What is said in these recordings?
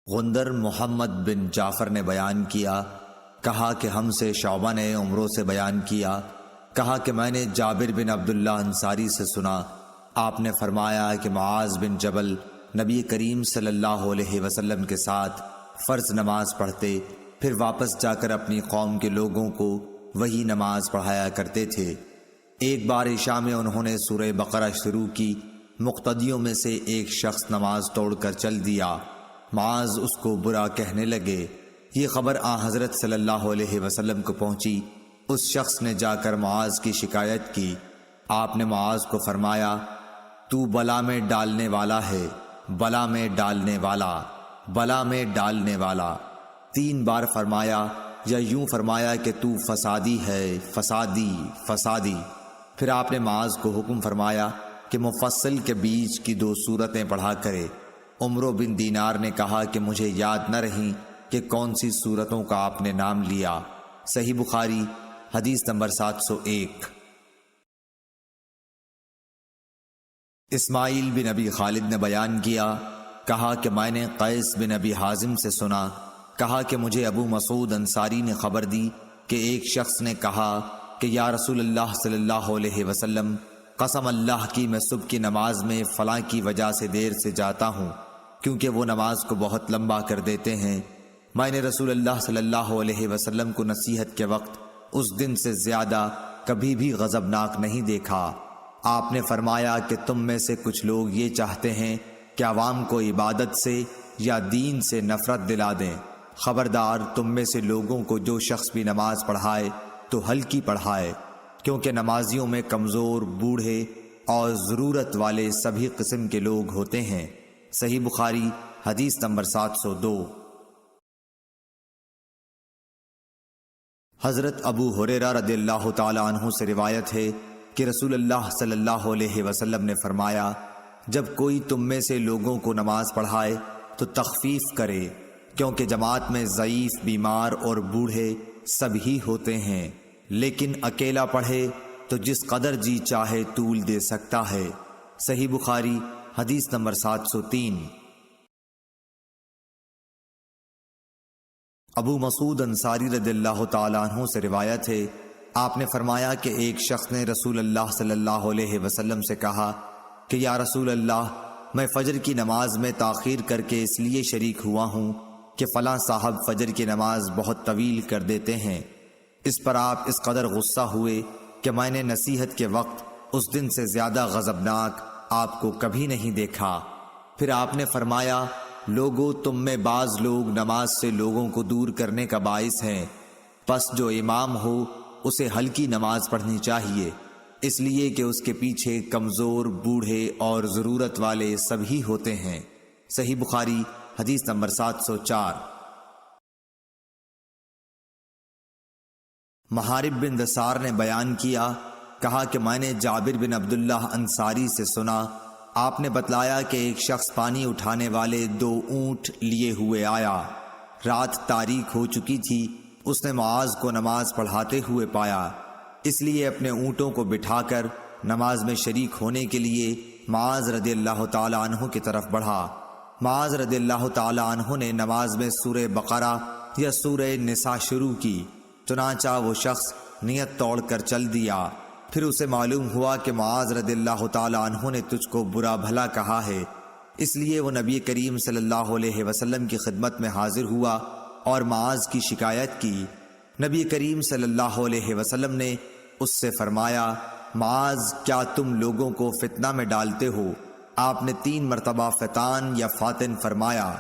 غندر محمد بن جعفر نے بیان کیا، کہا کہ ہم سے شعبہ نے عمرو سے بیان کیا، کہا کہ میں نے جابر بن عبداللہ انصاری سے سنا، آپ نے فرمایا کہ معاذ بن جبل نبی کریم صلی اللہ علیہ وسلم کے ساتھ فرض نماز پڑھتے، پھر واپس جا کر اپنی قوم کے لوگوں کو وہی نماز پڑھایا کرتے تھے۔ ایک بار عشاء میں انہوں نے سورہ بقرہ شروع کی، مقتدیوں میں سے ایک شخص نماز توڑ کر چل دیا، معاذ اس کو برا کہنے لگے۔ یہ خبر حضرت صلی اللہ علیہ وسلم کو پہنچی۔ اس شخص نے جا کر معاذ کی شکایت کی۔ آپ نے معاذ کو فرمایا، تو بلا میں ڈالنے والا ہے، بلا میں ڈالنے والا، بلا میں ڈالنے والا 3 بار فرمایا، یا یوں فرمایا کہ تو فسادی ہے، فسادی، فسادی۔ پھر آپ نے معاذ کو حکم فرمایا کہ مفصل کے بیچ کی 2 سورتیں پڑھا کرے۔ عمرو بن دینار نے کہا کہ مجھے یاد نہ رہیں کہ کون سی سورتوں کا آپ نے نام لیا۔ صحیح بخاری حدیث نمبر 701۔ اسماعیل بن ابی خالد نے بیان کیا، کہا کہ میں نے قیس بن ابی حازم سے سنا، کہا کہ مجھے ابو مسعود انصاری نے خبر دی کہ ایک شخص نے کہا کہ یا رسول اللہ صلی اللہ علیہ وسلم، قسم اللہ کی میں صبح کی نماز میں فلاں کی وجہ سے دیر سے جاتا ہوں، کیونکہ وہ نماز کو بہت لمبا کر دیتے ہیں۔ میں نے رسول اللہ صلی اللہ علیہ وسلم کو نصیحت کے وقت اس دن سے زیادہ کبھی بھی غضبناک نہیں دیکھا۔ آپ نے فرمایا کہ تم میں سے کچھ لوگ یہ چاہتے ہیں کہ عوام کو عبادت سے یا دین سے نفرت دلا دیں۔ خبردار، تم میں سے لوگوں کو جو شخص بھی نماز پڑھائے تو ہلکی پڑھائے، کیونکہ نمازیوں میں کمزور، بوڑھے اور ضرورت والے سبھی قسم کے لوگ ہوتے ہیں۔ صحیح بخاری حدیث نمبر 702۔ حضرت ابو ہریرہ رضی اللہ تعالی عنہ سے روایت ہے کہ رسول اللہ صلی اللہ علیہ وسلم نے فرمایا، جب کوئی تم میں سے لوگوں کو نماز پڑھائے تو تخفیف کرے، کیونکہ جماعت میں ضعیف، بیمار اور بوڑھے سب ہی ہوتے ہیں، لیکن اکیلا پڑھے تو جس قدر جی چاہے طول دے سکتا ہے۔ صحیح بخاری حدیث نمبر 703۔ ابو مسعود انصاری رضی اللہ تعالیٰ عنہ سے روایت ہے، آپ نے فرمایا کہ ایک شخص نے رسول اللہ صلی اللہ علیہ وسلم سے کہا کہ یا رسول اللہ، میں فجر کی نماز میں تاخیر کر کے اس لیے شریک ہوا ہوں کہ فلاں صاحب فجر کی نماز بہت طویل کر دیتے ہیں۔ اس پر آپ اس قدر غصہ ہوئے کہ میں نے نصیحت کے وقت اس دن سے زیادہ غضبناک آپ کو کبھی نہیں دیکھا۔ پھر آپ نے فرمایا، لوگو، تم میں بعض لوگ نماز سے لوگوں کو دور کرنے کا باعث ہیں، پس جو امام ہو اسے ہلکی نماز پڑھنی چاہیے، اس لیے کہ اس کے پیچھے کمزور، بوڑھے اور ضرورت والے سبھی ہوتے ہیں۔ صحیح بخاری حدیث نمبر 704۔ محارب بن دثار نے بیان کیا، کہا کہ میں نے جابر بن عبداللہ انصاری سے سنا، آپ نے بتلایا کہ ایک شخص پانی اٹھانے والے 2 اونٹ لیے ہوئے آیا۔ رات تاریک ہو چکی تھی، اس نے معاذ کو نماز پڑھاتے ہوئے پایا، اس لیے اپنے اونٹوں کو بٹھا کر نماز میں شریک ہونے کے لیے معاذ رضی اللہ تعالی عنہ کی طرف بڑھا۔ معاذ رضی اللہ تعالی عنہ نے نماز میں سورہ بقرہ یا سورہ نساء شروع کی، چنانچہ وہ شخص نیت توڑ کر چل دیا۔ پھر اسے معلوم ہوا کہ معاذ رضی اللہ تعالی عنہ نے تجھ کو برا بھلا کہا ہے، اس لیے وہ نبی کریم صلی اللہ علیہ وسلم کی خدمت میں حاضر ہوا اور معاذ کی شکایت کی۔ نبی کریم صلی اللہ علیہ وسلم نے اس سے فرمایا، معاذ، کیا تم لوگوں کو فتنہ میں ڈالتے ہو؟ آپ نے 3 مرتبہ فتان یا فاتن فرمایا۔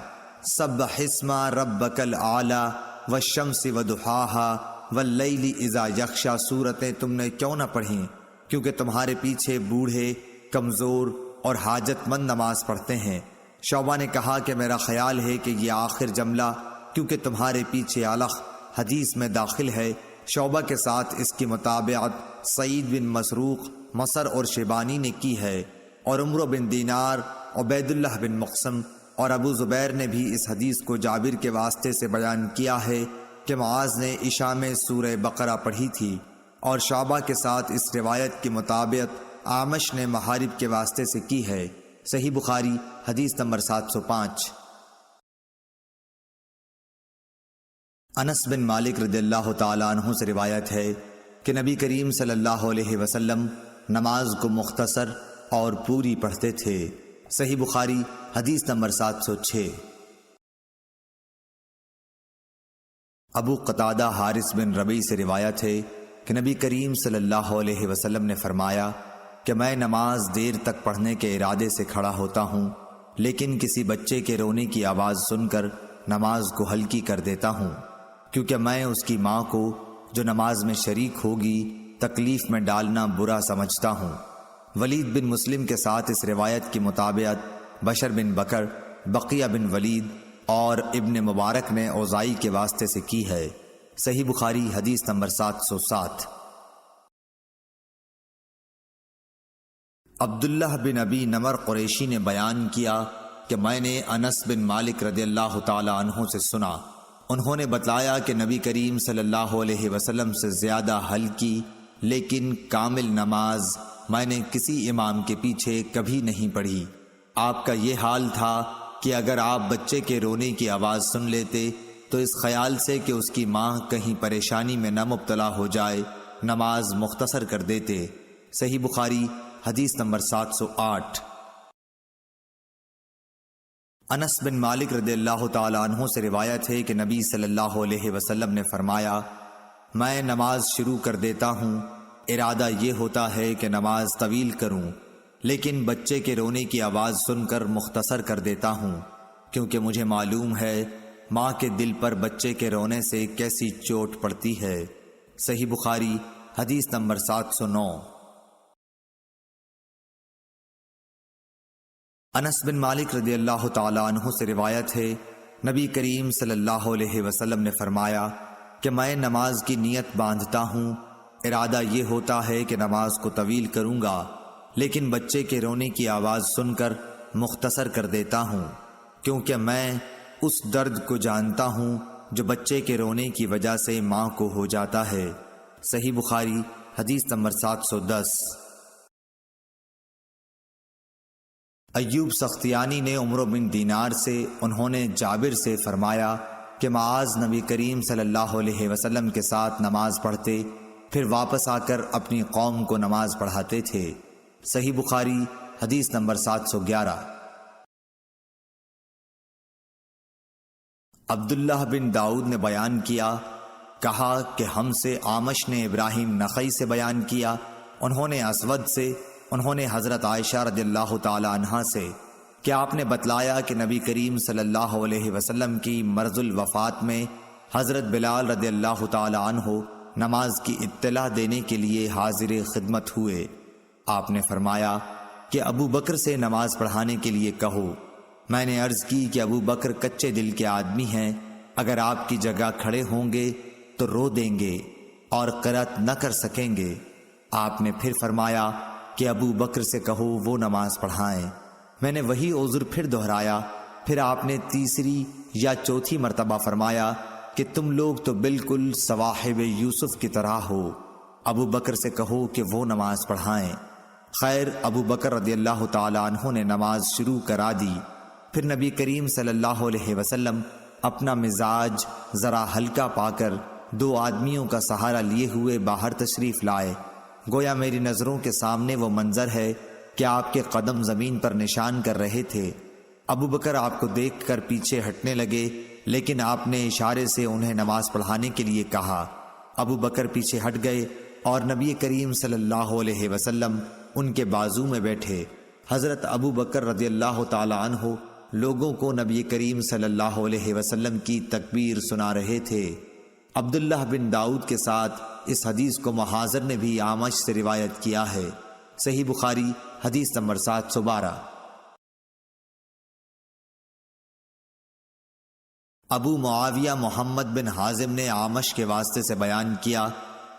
سبح اسم ربک الاعلی والشمس وضحاها واللیل اذا یغشی سورتیں تم نے کیوں نہ پڑھیں؟ کیونکہ تمہارے پیچھے بوڑھے، کمزور اور حاجت مند نماز پڑھتے ہیں۔ شعبہ نے کہا کہ میرا خیال ہے کہ یہ آخر جملہ کیونکہ تمہارے پیچھے علق حدیث میں داخل ہے۔ شعبہ کے ساتھ اس کی مطابقت سعید بن مسروق، مصر اور شیبانی نے کی ہے، اور عمرو بن دینار، عبید اللہ بن مقسم اور ابو زبیر نے بھی اس حدیث کو جابر کے واسطے سے بیان کیا ہے کہ معاذ نے عشاء میں سورہ بقرہ پڑھی تھی، اور شعبہ کے ساتھ اس روایت کی مطابقت اعمش نے محارب کے واسطے سے کی ہے۔ صحیح بخاری حدیث نمبر 705۔ انس بن مالک رضی اللہ تعالیٰ عنہ سے روایت ہے کہ نبی کریم صلی اللہ علیہ وسلم نماز کو مختصر اور پوری پڑھتے تھے۔ صحیح بخاری حدیث نمبر 706۔ ابو قتادہ حارث بن ربیع سے روایت ہے کہ نبی کریم صلی اللہ علیہ وسلم نے فرمایا کہ میں نماز دیر تک پڑھنے کے ارادے سے کھڑا ہوتا ہوں، لیکن کسی بچے کے رونے کی آواز سن کر نماز کو ہلکی کر دیتا ہوں، کیونکہ میں اس کی ماں کو جو نماز میں شریک ہوگی تکلیف میں ڈالنا برا سمجھتا ہوں۔ ولید بن مسلم کے ساتھ اس روایت کی مطابقت بشر بن بکر، بقیہ بن ولید اور ابن مبارک نے اوزائی کے واسطے سے کی ہے۔ صحیح بخاری حدیث نمبر 707۔ عبداللہ بن ابی نمر قریشی نے بیان کیا کہ میں نے انس بن مالک رضی اللہ تعالی عنہ سے سنا، انہوں نے بتلایا کہ نبی کریم صلی اللہ علیہ وسلم سے زیادہ ہلکی لیکن کامل نماز میں نے کسی امام کے پیچھے کبھی نہیں پڑھی۔ آپ کا یہ حال تھا کہ اگر آپ بچے کے رونے کی آواز سن لیتے تو اس خیال سے کہ اس کی ماں کہیں پریشانی میں نہ مبتلا ہو جائے نماز مختصر کر دیتے۔ صحیح بخاری حدیث نمبر 708۔ انس بن مالک رضی اللہ تعالیٰ عنہ سے روایت ہے کہ نبی صلی اللہ علیہ وسلم نے فرمایا، میں نماز شروع کر دیتا ہوں، ارادہ یہ ہوتا ہے کہ نماز طویل کروں، لیکن بچے کے رونے کی آواز سن کر مختصر کر دیتا ہوں، کیونکہ مجھے معلوم ہے ماں کے دل پر بچے کے رونے سے کیسی چوٹ پڑتی ہے۔ صحیح بخاری حدیث نمبر 709۔ انس بن مالک رضی اللہ تعالیٰ عنہ سے روایت ہے نبی کریم صلی اللہ علیہ وسلم نے فرمایا کہ میں نماز کی نیت باندھتا ہوں، ارادہ یہ ہوتا ہے کہ نماز کو طویل کروں گا، لیکن بچے کے رونے کی آواز سن کر مختصر کر دیتا ہوں، کیونکہ میں اس درد کو جانتا ہوں جو بچے کے رونے کی وجہ سے ماں کو ہو جاتا ہے۔ صحیح بخاری حدیث نمبر 710۔ ایوب سختیانی نے عمرو بن دینار سے، انہوں نے جابر سے فرمایا کہ معاذ نبی کریم صلی اللہ علیہ وسلم کے ساتھ نماز پڑھتے، پھر واپس آ کر اپنی قوم کو نماز پڑھاتے تھے۔ صحیح بخاری حدیث نمبر 711۔ عبداللہ بن داؤد نے بیان کیا، کہا کہ ہم سے آمش نے ابراہیم نخعی سے بیان کیا، انہوں نے اسود سے، انہوں نے حضرت عائشہ رضی اللہ تعالی عنہا سے کہ آپ نے بتلایا کہ نبی کریم صلی اللہ علیہ وسلم کی مرض الوفات میں حضرت بلال رضی اللہ تعالی عنہ نماز کی اطلاع دینے کے لیے حاضر خدمت ہوئے۔ آپ نے فرمایا کہ ابو بکر سے نماز پڑھانے کے لیے کہو۔ میں نے عرض کی کہ ابو بکر کچے دل کے آدمی ہیں، اگر آپ کی جگہ کھڑے ہوں گے تو رو دیں گے اور قرأت نہ کر سکیں گے۔ آپ نے پھر فرمایا کہ ابو بکر سے کہو وہ نماز پڑھائیں۔ میں نے وہی عذر پھر دہرایا، پھر آپ نے تیسری یا چوتھی مرتبہ فرمایا کہ تم لوگ تو بالکل صواحب یوسف کی طرح ہو، ابو بکر سے کہو کہ وہ نماز پڑھائیں۔ خیر، ابو بکر رضی اللہ تعالی عنہ نے نماز شروع کرا دی۔ پھر نبی کریم صلی اللہ علیہ وسلم اپنا مزاج ذرا ہلکا پا کر 2 آدمیوں کا سہارا لیے ہوئے باہر تشریف لائے۔ گویا میری نظروں کے سامنے وہ منظر ہے کہ آپ کے قدم زمین پر نشان کر رہے تھے۔ ابو بکر آپ کو دیکھ کر پیچھے ہٹنے لگے، لیکن آپ نے اشارے سے انہیں نماز پڑھانے کے لیے کہا۔ ابو بکر پیچھے ہٹ گئے اور نبی کریم صلی اللہ علیہ وسلم ان کے بازو میں بیٹھے۔ حضرت ابو بکر رضی اللہ تعالی عنہ لوگوں کو نبی کریم صلی اللہ علیہ وسلم کی تکبیر سنا رہے تھے۔ عبداللہ بن داؤد کے ساتھ اس حدیث کو محاذر نے بھی آمش سے روایت کیا ہے۔ صحیح بخاری حدیث نمبر 712۔ ابو معاویہ محمد بن حازم نے آمش کے واسطے سے بیان کیا،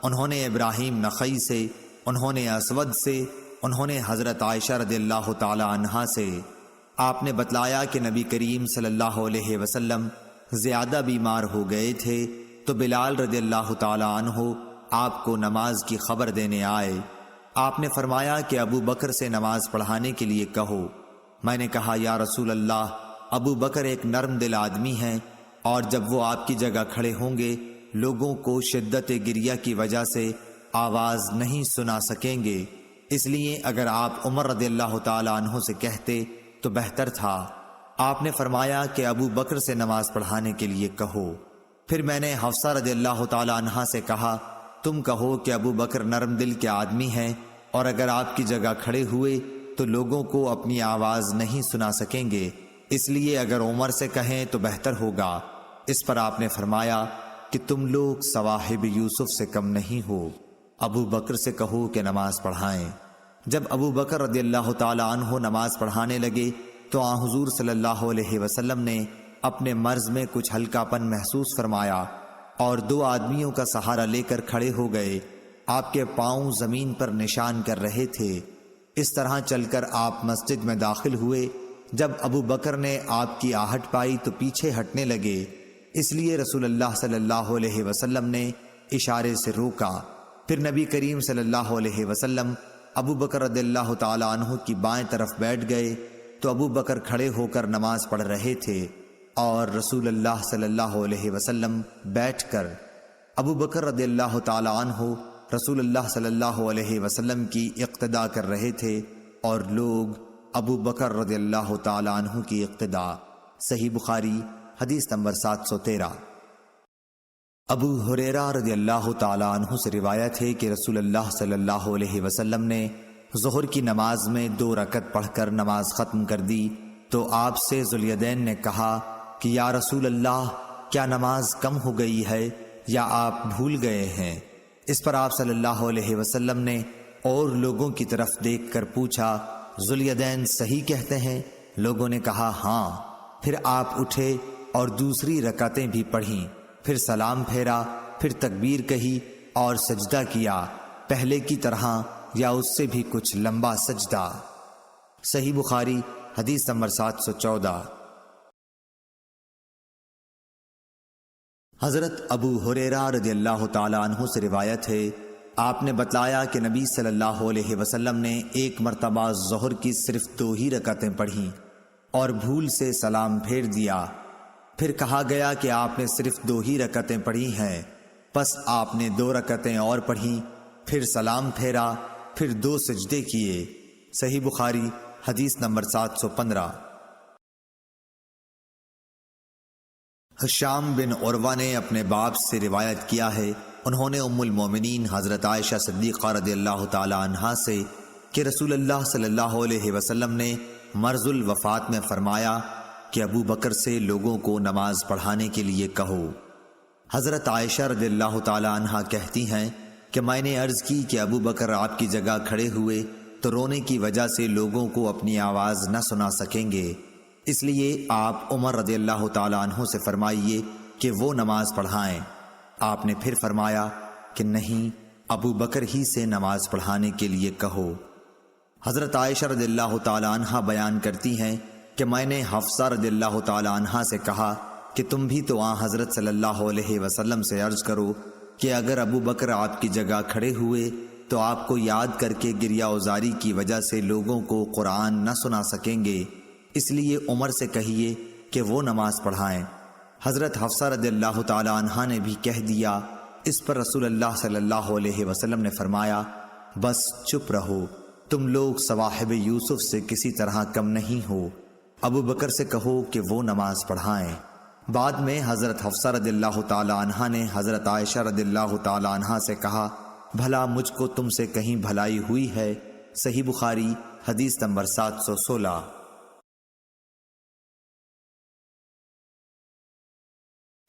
انہوں نے ابراہیم نخعی سے، انہوں نے اسود سے، انہوں نے حضرت عائشہ رضی اللہ تعالی عنہا سے۔ آپ نے بتلایا کہ نبی کریم صلی اللہ علیہ وسلم زیادہ بیمار ہو گئے تھے تو بلال رضی اللہ تعالی عنہ آپ کو نماز کی خبر دینے آئے۔ آپ نے فرمایا کہ ابو بکر سے نماز پڑھانے کے لیے کہو۔ میں نے کہا یا رسول اللہ، ابو بکر ایک نرم دل آدمی ہیں اور جب وہ آپ کی جگہ کھڑے ہوں گے لوگوں کو شدت گریہ کی وجہ سے آواز نہیں سنا سکیں گے، اس لیے اگر آپ عمر رضی اللہ تعالی عنہ سے کہتے تو بہتر تھا۔ آپ نے فرمایا کہ ابو بکر سے نماز پڑھانے کے لیے کہو۔ پھر میں نے حفصہ رضی اللہ تعالی عنہا سے کہا تم کہو کہ ابو بکر نرم دل کے آدمی ہیں اور اگر آپ کی جگہ کھڑے ہوئے تو لوگوں کو اپنی آواز نہیں سنا سکیں گے، اس لیے اگر عمر سے کہیں تو بہتر ہوگا۔ اس پر آپ نے فرمایا کہ تم لوگ صواحب یوسف سے کم نہیں ہو، ابو بکر سے کہو کہ نماز پڑھائیں۔ جب ابو بکر رضی اللہ تعالی عنہ نماز پڑھانے لگے تو آن حضور صلی اللہ علیہ وسلم نے اپنے مرض میں کچھ ہلکا پن محسوس فرمایا اور 2 آدمیوں کا سہارا لے کر کھڑے ہو گئے۔ آپ کے پاؤں زمین پر نشان کر رہے تھے۔ اس طرح چل کر آپ مسجد میں داخل ہوئے۔ جب ابو بکر نے آپ کی آہٹ پائی تو پیچھے ہٹنے لگے، اس لیے رسول اللہ صلی اللہ علیہ وسلم نے اشارے سے روکا۔ پھر نبی کریم صلی اللہ علیہ وسلم ابو بکر رضی اللہ تعالی عنہ کی بائیں طرف بیٹھ گئے تو ابو بکر کھڑے ہو کر نماز پڑھ رہے تھے اور رسول اللہ صلی اللہ علیہ وسلم بیٹھ کر ابو بکر رضی اللہ تعالی عنہ رسول اللہ صلی اللہ علیہ وسلم کی اقتداء کر رہے تھے اور لوگ ابو بکر رضی اللہ تعالی عنہ کی اقتداء۔ صحیح بخاری حدیث نمبر 713۔ ابو ہریرہ رضی اللہ تعالی عنہ سے روایت ہے کہ رسول اللہ صلی اللہ علیہ وسلم نے ظہر کی نماز میں 2 رکعت پڑھ کر نماز ختم کر دی تو آپ سے ذوالیدین نے کہا کہ یا رسول اللہ کیا نماز کم ہو گئی ہے یا آپ بھول گئے ہیں؟ اس پر آپ صلی اللہ علیہ وسلم نے اور لوگوں کی طرف دیکھ کر پوچھا ذوالیدین صحیح کہتے ہیں؟ لوگوں نے کہا ہاں۔ پھر آپ اٹھے اور دوسری رکعتیں بھی پڑھیں، پھر سلام پھیرا، پھر تکبیر کہی اور سجدہ کیا، پہلے کی طرح یا اس سے بھی کچھ لمبا سجدہ۔ صحیح بخاری حدیث نمبر 714۔ حضرت ابو ہریرہ رضی اللہ تعالی عنہ سے روایت ہے آپ نے بتلایا کہ نبی صلی اللہ علیہ وسلم نے ایک مرتبہ ظہر کی صرف 2 ہی رکعتیں پڑھیں اور بھول سے سلام پھیر دیا۔ پھر کہا گیا کہ آپ نے صرف 2 ہی رکعتیں پڑھی ہیں، پس آپ نے 2 رکعتیں اور پڑھیں، پھر سلام پھیرا، پھر 2 سجدے کیے۔ صحیح بخاری حدیث نمبر 715۔ حشام بن عروہ نے اپنے باپ سے روایت کیا ہے، انہوں نے ام المومنین حضرت عائشہ صدیقہ رضی اللہ تعالی عنہا سے کہ رسول اللہ صلی اللہ علیہ وسلم نے مرض الوفات میں فرمایا کہ ابو بکر سے لوگوں کو نماز پڑھانے کے لیے کہو۔ حضرت عائشہ رضی اللہ تعالی عنہا کہتی ہیں کہ میں نے عرض کی کہ ابو بکر آپ کی جگہ کھڑے ہوئے تو رونے کی وجہ سے لوگوں کو اپنی آواز نہ سنا سکیں گے، اس لیے آپ عمر رضی اللہ تعالی عنہ سے فرمائیے کہ وہ نماز پڑھائیں۔ آپ نے پھر فرمایا کہ نہیں، ابو بکر ہی سے نماز پڑھانے کے لیے کہو۔ حضرت عائشہ رضی اللہ تعالی عنہا بیان کرتی ہیں کہ میں نے حفصہ رضی اللہ تعالی عنہا سے کہا کہ تم بھی تو حضرت صلی اللہ علیہ وسلم سے عرض کرو کہ اگر ابو بکر آپ کی جگہ کھڑے ہوئے تو آپ کو یاد کر کے گریہ اوزاری کی وجہ سے لوگوں کو قرآن نہ سنا سکیں گے، اس لیے عمر سے کہیے کہ وہ نماز پڑھائیں۔ حضرت حفصہ رضی اللہ تعالی عنہا نے بھی کہہ دیا۔ اس پر رسول اللہ صلی اللہ علیہ وسلم نے فرمایا بس چپ رہو، تم لوگ صواحب یوسف سے کسی طرح کم نہیں ہو، ابو بکر سے کہو کہ وہ نماز پڑھائیں۔ بعد میں حضرت حفصہ رضی اللہ تعالی عنہا نے حضرت عائشہ رضی اللہ تعالی عنہا سے کہا بھلا مجھ کو تم سے کہیں بھلائی ہوئی ہے؟ صحیح بخاری حدیث نمبر 716۔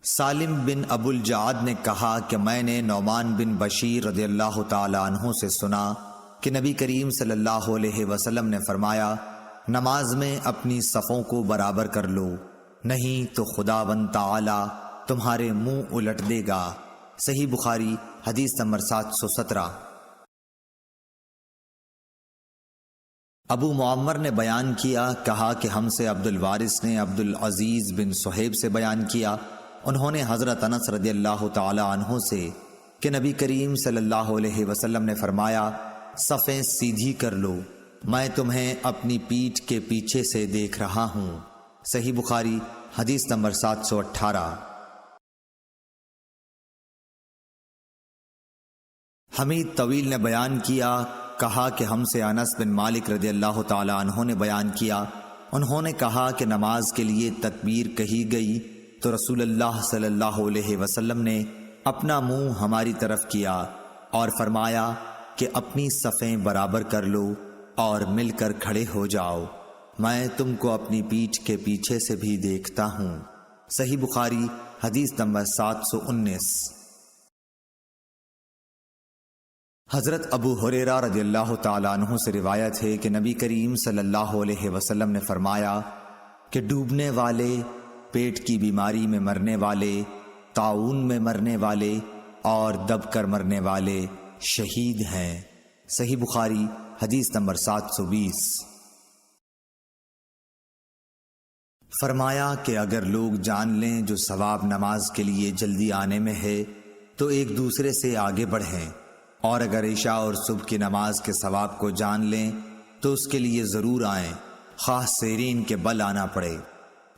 سالم بن ابو الجعد نے کہا کہ میں نے نعمان بن بشیر رضی اللہ تعالی عنہ سے سنا کہ نبی کریم صلی اللہ علیہ وسلم نے فرمایا نماز میں اپنی صفوں کو برابر کر لو، نہیں تو خداوند تعالی تمہارے منہ الٹ دے گا۔ صحیح بخاری حدیث نمبر 717۔ ابو معمر نے بیان کیا، کہا کہ ہم سے عبد الوارث نے عبد العزیز بن صہیب سے بیان کیا، انہوں نے حضرت انس رضی اللہ تعالی عنہ سے کہ نبی کریم صلی اللہ علیہ وسلم نے فرمایا صفیں سیدھی کر لو، میں تمہیں اپنی پیٹھ کے پیچھے سے دیکھ رہا ہوں۔ صحیح بخاری حدیث نمبر 718۔ حمید طویل نے بیان کیا، کہا کہ ہم سے انس بن مالک رضی اللہ تعالی عنہ نے بیان کیا، انہوں نے کہا کہ نماز کے لیے تکبیر کہی گئی تو رسول اللہ صلی اللہ علیہ وسلم نے اپنا منہ ہماری طرف کیا اور فرمایا کہ اپنی صفیں برابر کر لو اور مل کر کھڑے ہو جاؤ، میں تم کو اپنی پیٹھ کے پیچھے سے بھی دیکھتا ہوں۔ صحیح بخاری حدیث نمبر 719۔ حضرت ابو ہریرہ رضی اللہ تعالیٰ عنہ سے روایت ہے کہ نبی کریم صلی اللہ علیہ وسلم نے فرمایا کہ ڈوبنے والے، پیٹ کی بیماری میں مرنے والے، طاعون میں مرنے والے اور دب کر مرنے والے شہید ہیں۔ صحیح بخاری حدیث نمبر 720۔ فرمایا کہ اگر لوگ جان لیں جو ثواب نماز کے لیے جلدی آنے میں ہے تو ایک دوسرے سے آگے بڑھیں، اور اگر عشاء اور صبح کی نماز کے ثواب کو جان لیں تو اس کے لیے ضرور آئیں، خواہ سیرین کے بل آنا پڑے،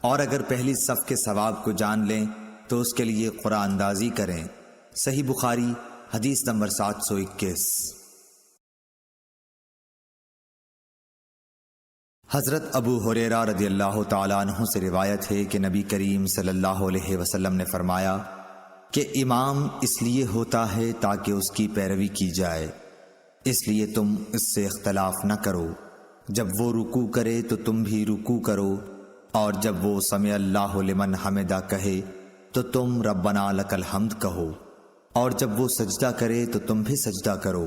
اور اگر پہلی صف کے ثواب کو جان لیں تو اس کے لیے قرآن اندازی کریں۔ صحیح بخاری حدیث نمبر 721۔ حضرت ابو ہریرہ رضی اللہ تعالیٰ عنہ سے روایت ہے کہ نبی کریم صلی اللہ علیہ وسلم نے فرمایا کہ امام اس لیے ہوتا ہے تاکہ اس کی پیروی کی جائے، اس لیے تم اس سے اختلاف نہ کرو، جب وہ رکوع کرے تو تم بھی رکوع کرو، اور جب وہ سمع اللہ لمن حمدہ کہے تو تم ربنا لک الحمد کہو، اور جب وہ سجدہ کرے تو تم بھی سجدہ کرو،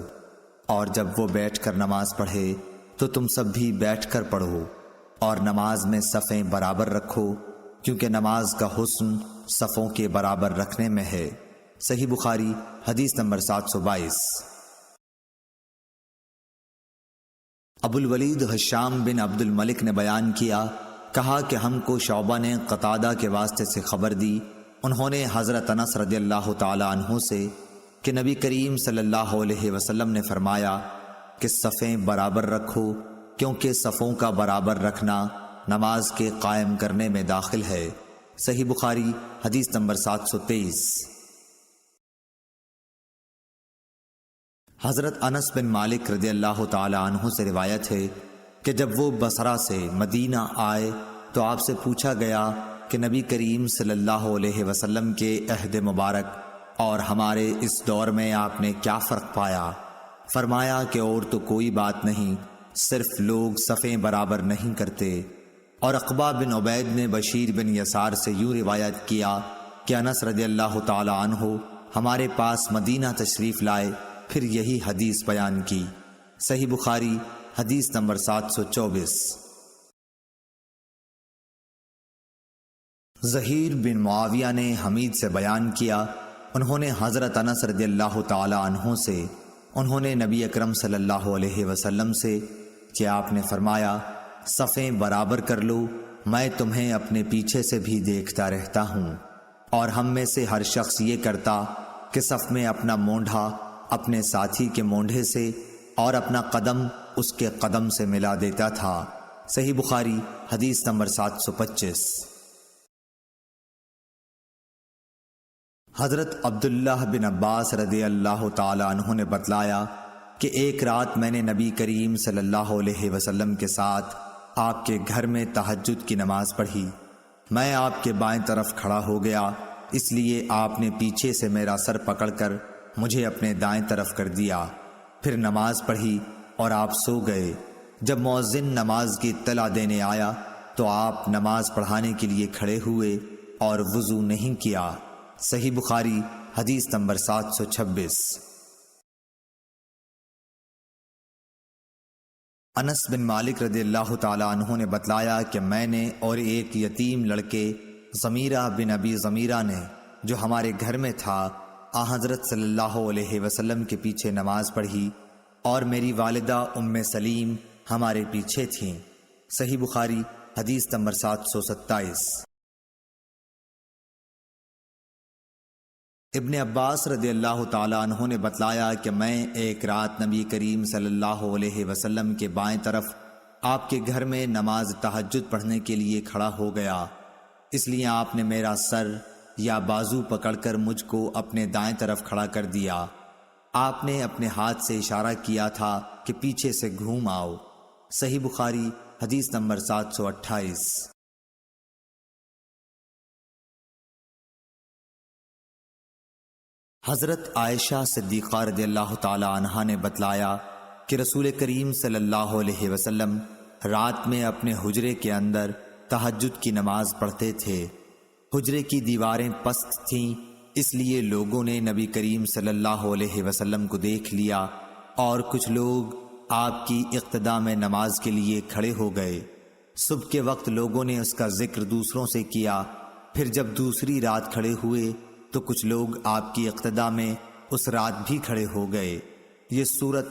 اور جب وہ بیٹھ کر نماز پڑھے تو تم سب بھی بیٹھ کر پڑھو، اور نماز میں صفیں برابر رکھو، کیونکہ نماز کا حسن صفوں کے برابر رکھنے میں ہے۔ صحیح بخاری حدیث نمبر 722۔ ابو الولید ہشام بن عبد الملک نے بیان کیا، کہا کہ ہم کو شعبہ نے قتادہ کے واسطے سے خبر دی، انہوں نے حضرت انس رضی اللہ تعالی عنہ سے کہ نبی کریم صلی اللہ علیہ وسلم نے فرمایا کہ صفیں برابر رکھو، کیونکہ صفوں کا برابر رکھنا نماز کے قائم کرنے میں داخل ہے۔ صحیح بخاری حدیث نمبر 723۔ حضرت انس بن مالک رضی اللہ تعالی عنہ سے روایت ہے کہ جب وہ بصرہ سے مدینہ آئے تو آپ سے پوچھا گیا کہ نبی کریم صلی اللہ علیہ وسلم کے عہد مبارک اور ہمارے اس دور میں آپ نے کیا فرق پایا؟ فرمایا کہ اور تو کوئی بات نہیں، صرف لوگ صفیں برابر نہیں کرتے۔ اور عقبہ بن عبید نے بشیر بن یسار سے یوں روایت کیا کہ انس رضی اللہ تعالی عنہ ہمارے پاس مدینہ تشریف لائے، پھر یہی حدیث بیان کی۔ صحیح بخاری حدیث نمبر 724۔ ظہیر بن معاویہ نے حمید سے بیان کیا، انہوں نے حضرت انس رضی اللہ تعالی عنہ سے، انہوں نے نبی اکرم صلی اللہ علیہ وسلم سے کہ آپ نے فرمایا صفیں برابر کر لو، میں تمہیں اپنے پیچھے سے بھی دیکھتا رہتا ہوں، اور ہم میں سے ہر شخص یہ کرتا کہ صف میں اپنا مونڈھا اپنے ساتھی کے مونڈھے سے اور اپنا قدم اس کے قدم سے ملا دیتا تھا۔ صحیح بخاری حدیث نمبر 725۔ حضرت عبداللہ بن عباس رضی اللہ تعالی عنہ نے بتلایا کہ ایک رات میں نے نبی کریم صلی اللہ علیہ وسلم کے ساتھ آپ کے گھر میں تہجد کی نماز پڑھی، میں آپ کے بائیں طرف کھڑا ہو گیا، اس لیے آپ نے پیچھے سے میرا سر پکڑ کر مجھے اپنے دائیں طرف کر دیا، پھر نماز پڑھی اور آپ سو گئے۔ جب مؤذن نماز کی اطلاع دینے آیا تو آپ نماز پڑھانے کے لیے کھڑے ہوئے اور وضو نہیں کیا۔ صحیح بخاری حدیث نمبر 726۔ انس بن مالک رضی اللہ تعالی عنہ نے بتلایا کہ میں نے اور ایک یتیم لڑکے ضمیرہ بن ابی ضمیرہ نے جو ہمارے گھر میں تھا آن حضرت صلی اللہ علیہ وسلم کے پیچھے نماز پڑھی، اور میری والدہ ام سلیم ہمارے پیچھے تھیں۔ صحیح بخاری حدیث نمبر 727۔ ابن عباس رضی اللہ تعالیٰ عنہ نے بتلایا کہ میں ایک رات نبی کریم صلی اللہ علیہ وسلم کے بائیں طرف آپ کے گھر میں نماز تہجد پڑھنے کے لیے کھڑا ہو گیا، اس لیے آپ نے میرا سر یا بازو پکڑ کر مجھ کو اپنے دائیں طرف کھڑا کر دیا۔ آپ نے اپنے ہاتھ سے اشارہ کیا تھا کہ پیچھے سے گھوم آؤ۔ صحیح بخاری حدیث نمبر 728۔ حضرت عائشہ صدیقہ رضی اللہ تعالی عنہا نے بتلایا کہ رسول کریم صلی اللہ علیہ وسلم رات میں اپنے حجرے کے اندر تہجد کی نماز پڑھتے تھے۔ حجرے کی دیواریں پست تھیں، اس لیے لوگوں نے نبی کریم صلی اللہ علیہ وسلم کو دیکھ لیا اور کچھ لوگ آپ کی اقتداء میں نماز کے لیے کھڑے ہو گئے۔ صبح کے وقت لوگوں نے اس کا ذکر دوسروں سے کیا، پھر جب دوسری رات کھڑے ہوئے تو کچھ لوگ آپ کی اقتداء میں اس رات بھی کھڑے ہو گئے۔ یہ صورت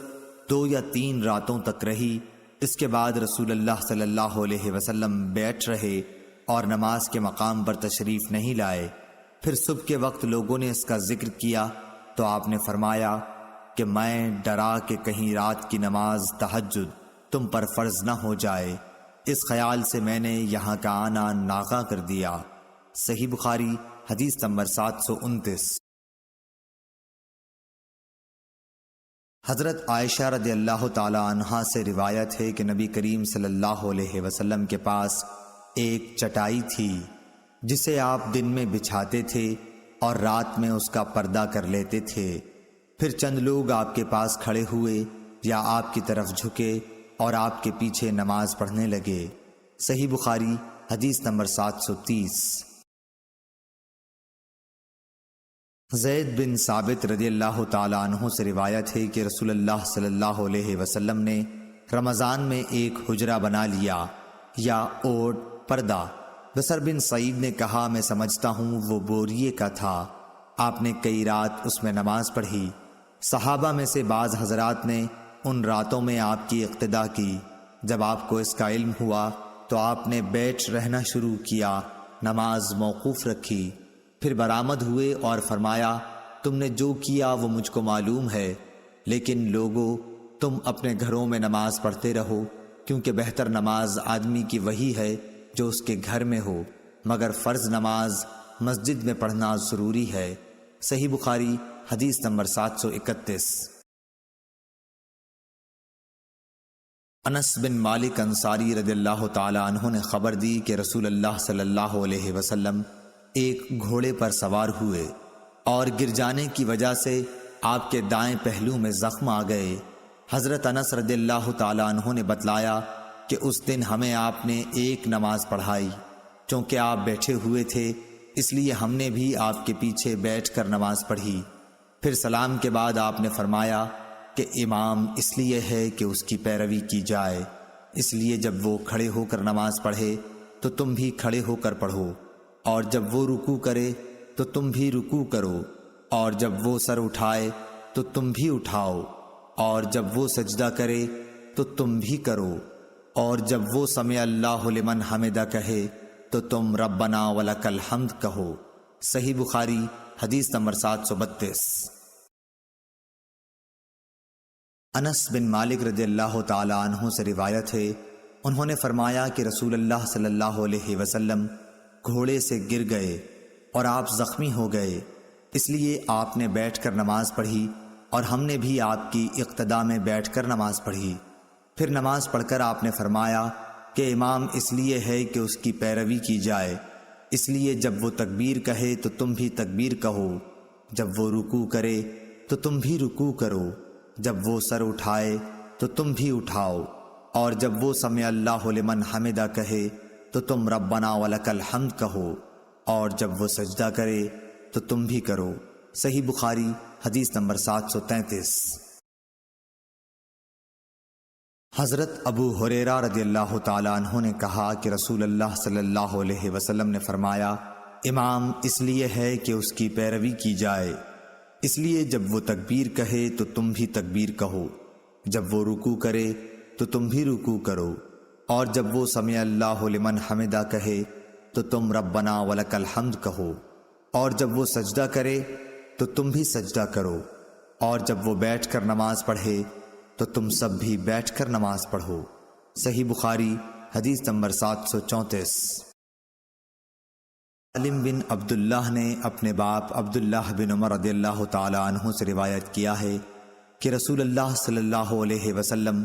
2 یا 3 راتوں تک رہی۔ اس کے بعد رسول اللہ صلی اللہ علیہ وسلم بیٹھ رہے اور نماز کے مقام پر تشریف نہیں لائے۔ پھر صبح کے وقت لوگوں نے اس کا ذکر کیا تو آپ نے فرمایا کہ میں ڈرا کہ کہیں رات کی نماز تہجد تم پر فرض نہ ہو جائے، اس خیال سے میں نے یہاں کا آنا ناغہ کر دیا۔ صحیح بخاری حدیث نمبر 729۔ حضرت عائشہ رضی اللہ تعالی عنہا سے روایت ہے کہ نبی کریم صلی اللہ علیہ وسلم کے پاس ایک چٹائی تھی جسے آپ دن میں بچھاتے تھے اور رات میں اس کا پردہ کر لیتے تھے۔ پھر چند لوگ آپ کے پاس کھڑے ہوئے یا آپ کی طرف جھکے اور آپ کے پیچھے نماز پڑھنے لگے۔ صحیح بخاری حدیث نمبر 730۔ زید بن ثابت رضی اللہ تعالی عنہ سے روایت ہے کہ رسول اللہ صلی اللہ علیہ وسلم نے رمضان میں ایک حجرہ بنا لیا یا اوٹ پردہ۔ بصر بن سعید نے کہا میں سمجھتا ہوں وہ بوریے کا تھا۔ آپ نے کئی رات اس میں نماز پڑھی۔ صحابہ میں سے بعض حضرات نے ان راتوں میں آپ کی اقتداء کی۔ جب آپ کو اس کا علم ہوا تو آپ نے بیٹھ رہنا شروع کیا، نماز موقوف رکھی، پھر برآمد ہوئے اور فرمایا تم نے جو کیا وہ مجھ کو معلوم ہے، لیکن لوگوں تم اپنے گھروں میں نماز پڑھتے رہو، کیونکہ بہتر نماز آدمی کی وہی ہے جو اس کے گھر میں ہو، مگر فرض نماز مسجد میں پڑھنا ضروری ہے۔ صحیح بخاری حدیث نمبر 731۔ انس بن مالک انصاری رضی اللہ تعالی عنہ نے خبر دی کہ رسول اللہ صلی اللہ علیہ وسلم ایک گھوڑے پر سوار ہوئے اور گر جانے کی وجہ سے آپ کے دائیں پہلو میں زخم آ گئے۔ حضرت انس رضی اللہ تعالی عنہ نے بتلایا کہ اس دن ہمیں آپ نے ایک نماز پڑھائی، چونکہ آپ بیٹھے ہوئے تھے اس لیے ہم نے بھی آپ کے پیچھے بیٹھ کر نماز پڑھی۔ پھر سلام کے بعد آپ نے فرمایا کہ امام اس لیے ہے کہ اس کی پیروی کی جائے، اس لیے جب وہ کھڑے ہو کر نماز پڑھے تو تم بھی کھڑے ہو کر پڑھو، اور جب وہ رکوع کرے تو تم بھی رکوع کرو، اور جب وہ سر اٹھائے تو تم بھی اٹھاؤ، اور جب وہ سجدہ کرے تو تم بھی کرو، اور جب وہ سمع اللہ لمن حمدہ کہے تو تم ربنا ولک الحمد کہو۔ صحیح بخاری حدیث نمبر 732۔ انس بن مالک رضی اللہ تعالی عنہ سے روایت ہے، انہوں نے فرمایا کہ رسول اللہ صلی اللہ علیہ وسلم گھوڑے سے گر گئے اور آپ زخمی ہو گئے، اس لیے آپ نے بیٹھ کر نماز پڑھی اور ہم نے بھی آپ کی اقتداء میں بیٹھ کر نماز پڑھی۔ پھر نماز پڑھ کر آپ نے فرمایا کہ امام اس لیے ہے کہ اس کی پیروی کی جائے، اس لیے جب وہ تکبیر کہے تو تم بھی تکبیر کہو، جب وہ رکوع کرے تو تم بھی رکوع کرو، جب وہ سر اٹھائے تو تم بھی اٹھاؤ، اور جب وہ سمع اللہ لمن حمدہ کہے تو تم ربنا ولک الحمد کہو، اور جب وہ سجدہ کرے تو تم بھی کرو۔ صحیح بخاری حدیث نمبر 733۔ حضرت ابو ہریرہ رضی اللہ تعالی عنہ نے کہا کہ رسول اللہ صلی اللہ علیہ وسلم نے فرمایا امام اس لیے ہے کہ اس کی پیروی کی جائے، اس لیے جب وہ تکبیر کہے تو تم بھی تکبیر کہو، جب وہ رکوع کرے تو تم بھی رکوع کرو، اور جب وہ سمع اللہ لمن حمدہ کہے تو تم ربنا ولک الحمد کہو، اور جب وہ سجدہ کرے تو تم بھی سجدہ کرو، اور جب وہ بیٹھ کر نماز پڑھے تو تم سب بھی بیٹھ کر نماز پڑھو۔ صحیح بخاری حدیث نمبر 734۔ سالم بن عبداللہ نے اپنے باپ عبداللہ بن عمر رضی اللہ تعالی عنہ سے روایت کیا ہے کہ رسول اللہ صلی اللہ علیہ وسلم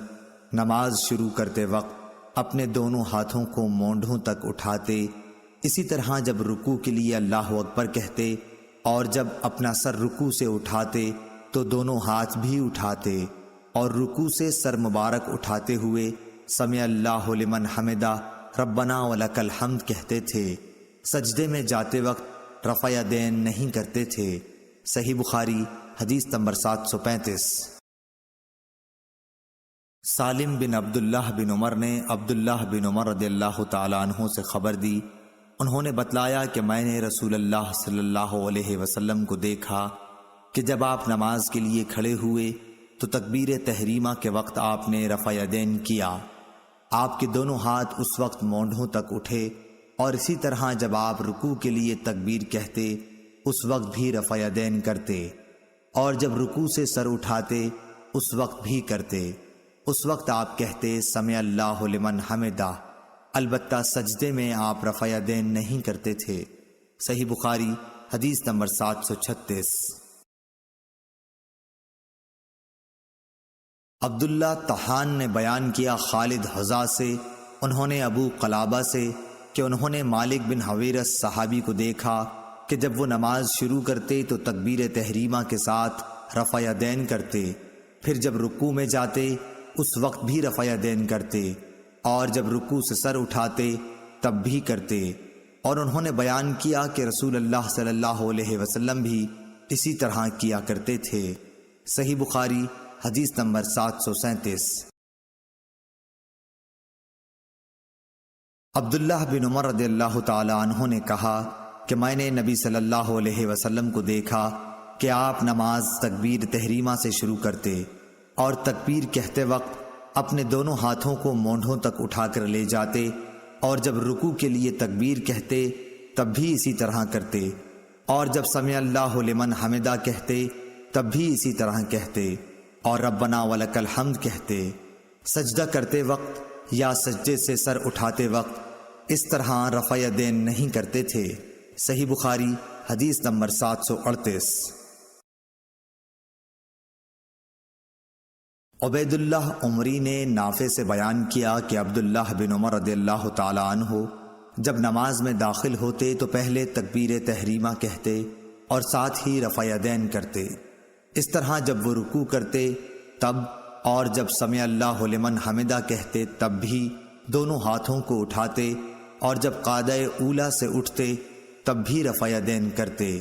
نماز شروع کرتے وقت اپنے دونوں ہاتھوں کو مونڈھوں تک اٹھاتے، اسی طرح جب رکوع کے لیے اللہ اکبر کہتے اور جب اپنا سر رکوع سے اٹھاتے تو دونوں ہاتھ بھی اٹھاتے، اور رکوع سے سر مبارک اٹھاتے ہوئے سمع اللہ لمن حمدہ ربنا ولک الحمد کہتے تھے۔ سجدے میں جاتے وقت رفع یدین نہیں کرتے تھے۔ صحیح بخاری حدیث نمبر 735۔ سالم بن عبداللہ بن عمر نے عبداللہ بن عمر رضی اللہ تعالیٰ عنہ سے خبر دی، انہوں نے بتلایا کہ میں نے رسول اللہ صلی اللہ علیہ وسلم کو دیکھا کہ جب آپ نماز کے لیے کھڑے ہوئے تو تکبیر تحریمہ کے وقت آپ نے رفع یدین کیا، آپ کے دونوں ہاتھ اس وقت مونڈھوں تک اٹھے، اور اسی طرح جب آپ رکوع کے لیے تکبیر کہتے اس وقت بھی رفع یدین کرتے، اور جب رکوع سے سر اٹھاتے اس وقت بھی کرتے۔ اس وقت آپ کہتے سمع اللہ لمن حمدہ، البتہ سجدے میں آپ رفع یدین نہیں کرتے تھے۔ صحیح بخاری حدیث نمبر 736۔ عبداللہ طحان نے بیان کیا خالد حذا سے، انہوں نے ابو قلابہ سے کہ انہوں نے مالک بن حویرث صحابی کو دیکھا کہ جب وہ نماز شروع کرتے تو تکبیر تحریمہ کے ساتھ رفع یدین کرتے، پھر جب رکوع میں جاتے اس وقت بھی رفع یدین کرتے، اور جب رکوع سے سر اٹھاتے تب بھی کرتے، اور انہوں نے بیان کیا کہ رسول اللہ صلی اللہ علیہ وسلم بھی اسی طرح کیا کرتے تھے۔ صحیح بخاری حدیث نمبر 737۔ عبداللہ بن عمر رضی اللہ تعالی عنہ نے کہا کہ میں نے نبی صلی اللہ علیہ وسلم کو دیکھا کہ آپ نماز تکبیر تحریمہ سے شروع کرتے اور تکبیر کہتے وقت اپنے دونوں ہاتھوں کو مونڈھوں تک اٹھا کر لے جاتے، اور جب رکوع کے لیے تکبیر کہتے تب بھی اسی طرح کرتے، اور جب سمع اللہ لمن حمدہ کہتے تب بھی اسی طرح کہتے، اور ربنا ولک الحمد کہتے۔ سجدہ کرتے وقت یا سجدے سے سر اٹھاتے وقت اس طرح رفع یدین نہیں کرتے تھے۔ صحیح بخاری حدیث نمبر 738۔ عبید اللہ عمری نے نافع سے بیان کیا کہ عبداللہ بن عمر رضی اللہ تعالی عنہ جب نماز میں داخل ہوتے تو پہلے تکبیر تحریمہ کہتے اور ساتھ ہی رفع یدین کرتے، اس طرح جب وہ رکوع کرتے تب، اور جب سمع اللہ لمن حمدہ کہتے تب بھی دونوں ہاتھوں کو اٹھاتے، اور جب قعدہ اولا سے اٹھتے تب بھی رفع یدین کرتے۔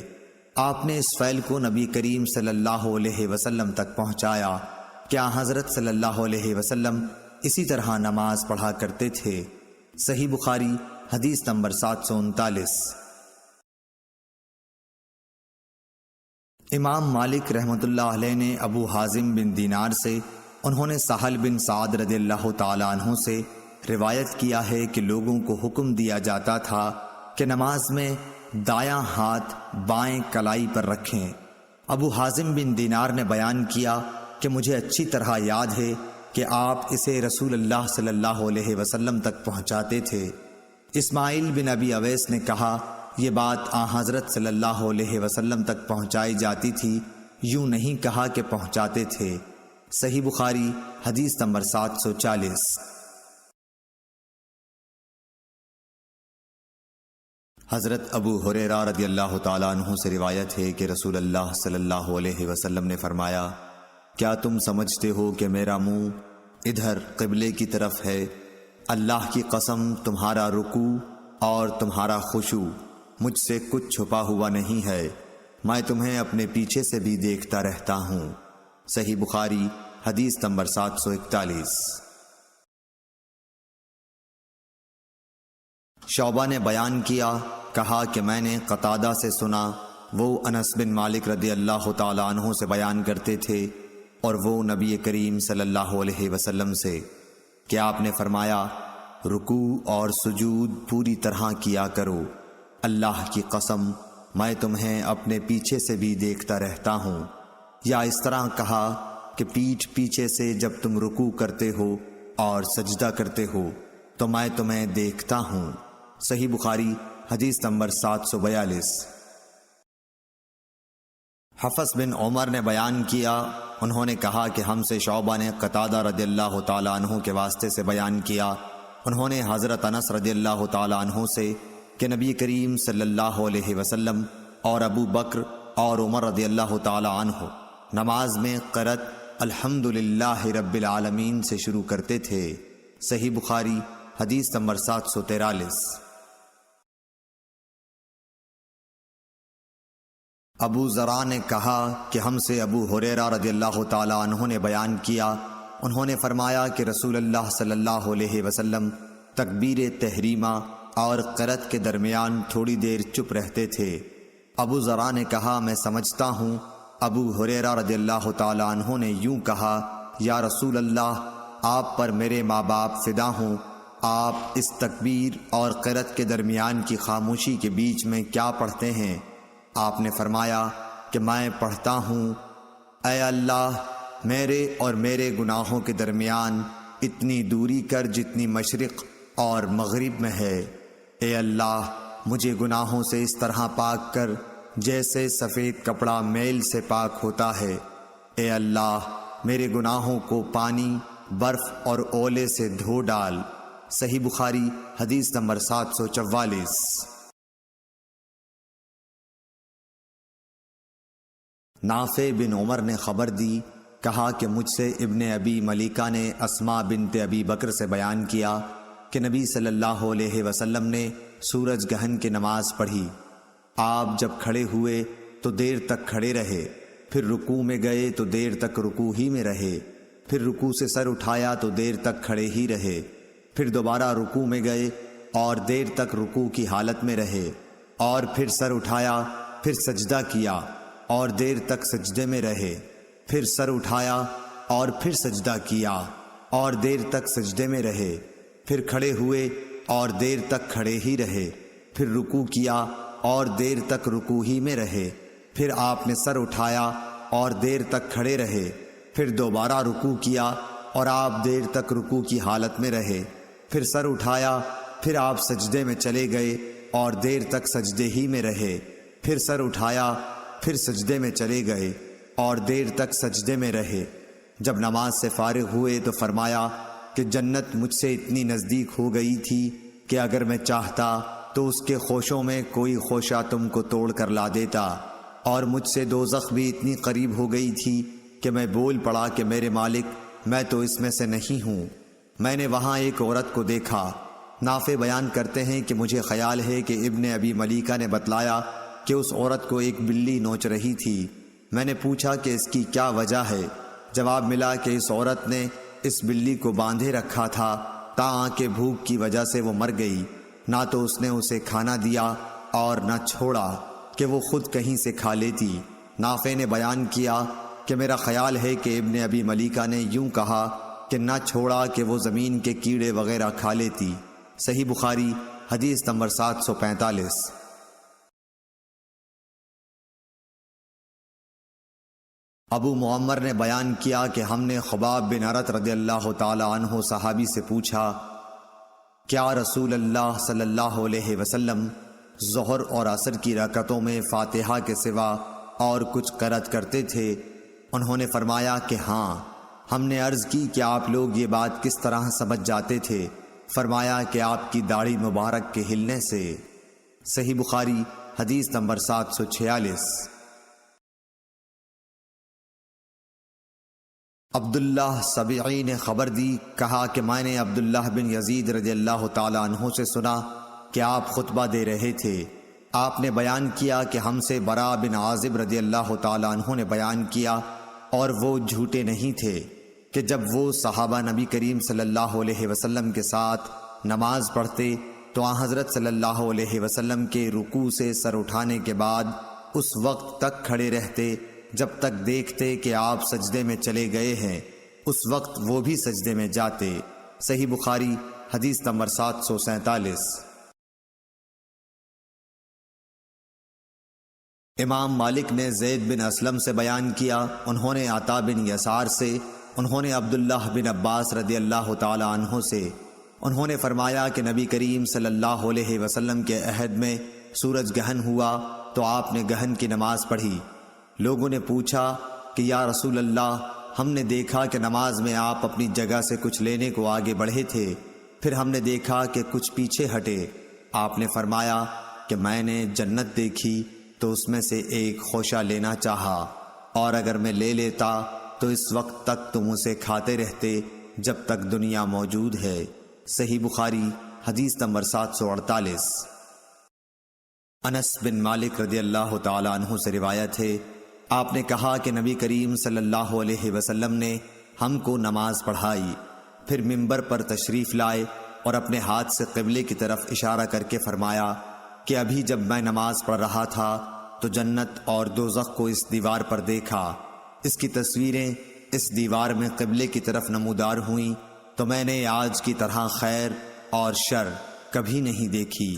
آپ نے اس فعل کو نبی کریم صلی اللہ علیہ وسلم تک پہنچایا کہ حضرت صلی اللہ علیہ وسلم اسی طرح نماز پڑھا کرتے تھے۔ صحیح بخاری حدیث نمبر 739۔ امام مالک رحمۃ اللہ علیہ نے ابو حازم بن دینار سے، انہوں نے سہل بن سعد رضی اللہ تعالی عنہ سے روایت کیا ہے کہ لوگوں کو حکم دیا جاتا تھا کہ نماز میں دایاں ہاتھ بائیں کلائی پر رکھیں۔ ابو حازم بن دینار نے بیان کیا کہ مجھے اچھی طرح یاد ہے کہ آپ اسے رسول اللہ صلی اللہ علیہ وسلم تک پہنچاتے تھے۔ اسماعیل بن ابی اویس نے کہا یہ بات حضرت صلی اللہ علیہ وسلم تک پہنچائی جاتی تھی، یوں نہیں کہا کہ پہنچاتے تھے۔ صحیح بخاری حدیث نمبر 740۔ حضرت ابو ہریرہ رضی اللہ تعالیٰ عنہ سے روایت ہے کہ رسول اللہ صلی اللہ علیہ وسلم نے فرمایا، کیا تم سمجھتے ہو کہ میرا منہ ادھر قبلے کی طرف ہے؟ اللہ کی قسم تمہارا رکوع اور تمہارا خشوع مجھ سے کچھ چھپا ہوا نہیں ہے، میں تمہیں اپنے پیچھے سے بھی دیکھتا رہتا ہوں۔ صحیح بخاری حدیث نمبر 741۔ شعبہ نے بیان کیا، کہا کہ میں نے قتادہ سے سنا، وہ انس بن مالک رضی اللہ تعالی عنہ سے بیان کرتے تھے اور وہ نبی کریم صلی اللہ علیہ وسلم سے کہ آپ نے فرمایا، رکوع اور سجود پوری طرح کیا کرو، اللہ کی قسم میں تمہیں اپنے پیچھے سے بھی دیکھتا رہتا ہوں۔ یا اس طرح کہا کہ پیٹھ پیچھے سے جب تم رکوع کرتے ہو اور سجدہ کرتے ہو تو میں تمہیں دیکھتا ہوں۔ صحیح بخاری حدیث نمبر 742۔ حفص بن عمر نے بیان کیا، انہوں نے کہا کہ ہم سے شعبہ نے قتادہ رضی اللہ تعالیٰ عنہ کے واسطے سے بیان کیا، انہوں نے حضرت انس رضی اللہ تعالیٰ عنہ سے کہ نبی کریم صلی اللہ علیہ وسلم اور ابو بکر اور عمر رضی اللہ تعالیٰ عنہ نماز میں قرأت الحمدللہ رب العالمین سے شروع کرتے تھے۔ صحیح بخاری حدیث نمبر 743۔ ابو ذرا نے کہا کہ ہم سے ابو ہریرہ رضی اللہ تعالیٰ عنہ نے بیان کیا، انہوں نے فرمایا کہ رسول اللہ صلی اللہ علیہ وسلم تکبیر تحریمہ اور قرأت کے درمیان تھوڑی دیر چپ رہتے تھے۔ ابو ذرا نے کہا میں سمجھتا ہوں ابو ہریرہ رضی اللہ تعالیٰ عنہ نے یوں کہا، یا رسول اللہ، آپ پر میرے ماں باپ فدا ہوں، آپ اس تکبیر اور قرأت کے درمیان کی خاموشی کے بیچ میں کیا پڑھتے ہیں؟ آپ نے فرمایا کہ میں پڑھتا ہوں، اے اللہ میرے اور میرے گناہوں کے درمیان اتنی دوری کر جتنی مشرق اور مغرب میں ہے۔ اے اللہ مجھے گناہوں سے اس طرح پاک کر جیسے سفید کپڑا میل سے پاک ہوتا ہے۔ اے اللہ میرے گناہوں کو پانی، برف اور اولے سے دھو ڈال۔ صحیح بخاری حدیث نمبر 744۔ نافع بن عمر نے خبر دی، کہا کہ مجھ سے ابن ابی ملیکہ نے اسماء بنت ابی بکر سے بیان کیا کہ نبی صلی اللہ علیہ وسلم نے سورج گہن کی نماز پڑھی۔ آپ جب کھڑے ہوئے تو دیر تک کھڑے رہے، پھر رکوع میں گئے تو دیر تک رکوع ہی میں رہے، پھر رکوع سے سر اٹھایا تو دیر تک کھڑے ہی رہے، پھر دوبارہ رکوع میں گئے اور دیر تک رکوع کی حالت میں رہے، اور پھر سر اٹھایا، پھر سجدہ کیا اور دیر تک سجدے میں رہے، پھر سر اٹھایا اور پھر سجدہ کیا اور دیر تک سجدے میں رہے، پھر کھڑے ہوئے اور دیر تک کھڑے ہی رہے، پھر رکوع کیا اور دیر تک رکوع ہی میں رہے، پھر آپ نے سر اٹھایا اور دیر تک کھڑے رہے، پھر دوبارہ رکوع کیا اور آپ دیر تک رکوع کی حالت میں رہے، پھر سر اٹھایا، پھر آپ سجدے میں چلے گئے اور دیر تک سجدے ہی میں رہے، پھر سر اٹھایا، پھر سجدے میں چلے گئے اور دیر تک سجدے میں رہے۔ جب نماز سے فارغ ہوئے تو فرمایا کہ جنت مجھ سے اتنی نزدیک ہو گئی تھی کہ اگر میں چاہتا تو اس کے خوشوں میں کوئی خوشہ تم کو توڑ کر لا دیتا، اور مجھ سے دوزخ بھی اتنی قریب ہو گئی تھی کہ میں بول پڑا کہ میرے مالک میں تو اس میں سے نہیں ہوں۔ میں نے وہاں ایک عورت کو دیکھا۔ نافع بیان کرتے ہیں کہ مجھے خیال ہے کہ ابن ابی ملیکہ نے بتلایا کہ اس عورت کو ایک بلی نوچ رہی تھی۔ میں نے پوچھا کہ اس کی کیا وجہ ہے؟ جواب ملا کہ اس عورت نے اس بلی کو باندھے رکھا تھا تاکہ بھوک کی وجہ سے وہ مر گئی، نہ تو اس نے اسے کھانا دیا اور نہ چھوڑا کہ وہ خود کہیں سے کھا لیتی۔ نافع نے بیان کیا کہ میرا خیال ہے کہ ابن ابی ملیکہ نے یوں کہا کہ نہ چھوڑا کہ وہ زمین کے کیڑے وغیرہ کھا لیتی۔ صحیح بخاری حدیث نمبر 745۔ ابو معمر نے بیان کیا کہ ہم نے خباب بن ارت رضی اللہ تعالی عنہ صحابی سے پوچھا، کیا رسول اللہ صلی اللہ علیہ وسلم ظہر اور عصر کی رکعتوں میں فاتحہ کے سوا اور کچھ قرأت کرتے تھے؟ انہوں نے فرمایا کہ ہاں۔ ہم نے عرض کی کہ آپ لوگ یہ بات کس طرح سمجھ جاتے تھے؟ فرمایا کہ آپ کی داڑھی مبارک کے ہلنے سے۔ صحیح بخاری حدیث نمبر 746۔ عبداللہ سبیعی نے خبر دی، کہا کہ میں نے عبداللہ بن یزید رضی اللہ تعالی عنہ سے سنا کہ آپ خطبہ دے رہے تھے۔ آپ نے بیان کیا کہ ہم سے براء بن عازب رضی اللہ تعالی عنہ نے بیان کیا، اور وہ جھوٹے نہیں تھے، کہ جب وہ صحابہ نبی کریم صلی اللہ علیہ وسلم کے ساتھ نماز پڑھتے تو آن حضرت صلی اللہ علیہ وسلم کے رکوع سے سر اٹھانے کے بعد اس وقت تک کھڑے رہتے جب تک دیکھتے کہ آپ سجدے میں چلے گئے ہیں، اس وقت وہ بھی سجدے میں جاتے۔ صحیح بخاری حدیث نمبر 747۔ امام مالک نے زید بن اسلم سے بیان کیا، انہوں نے عطا بن یسار سے، انہوں نے عبداللہ بن عباس رضی اللہ تعالی عنہ سے، انہوں نے فرمایا کہ نبی کریم صلی اللہ علیہ وسلم کے عہد میں سورج گہن ہوا تو آپ نے گہن کی نماز پڑھی۔ لوگوں نے پوچھا کہ یا رسول اللہ، ہم نے دیکھا کہ نماز میں آپ اپنی جگہ سے کچھ لینے کو آگے بڑھے تھے، پھر ہم نے دیکھا کہ کچھ پیچھے ہٹے۔ آپ نے فرمایا کہ میں نے جنت دیکھی تو اس میں سے ایک خوشہ لینا چاہا، اور اگر میں لے لیتا تو اس وقت تک تم اسے کھاتے رہتے جب تک دنیا موجود ہے۔ صحیح بخاری حدیث نمبر 748۔ انس بن مالک رضی اللہ تعالی عنہ سے روایت ہے، آپ نے کہا کہ نبی کریم صلی اللہ علیہ وسلم نے ہم کو نماز پڑھائی، پھر منبر پر تشریف لائے اور اپنے ہاتھ سے قبلے کی طرف اشارہ کر کے فرمایا کہ ابھی جب میں نماز پڑھ رہا تھا تو جنت اور دوزخ کو اس دیوار پر دیکھا، اس کی تصویریں اس دیوار میں قبلے کی طرف نمودار ہوئیں، تو میں نے آج کی طرح خیر اور شر کبھی نہیں دیکھی۔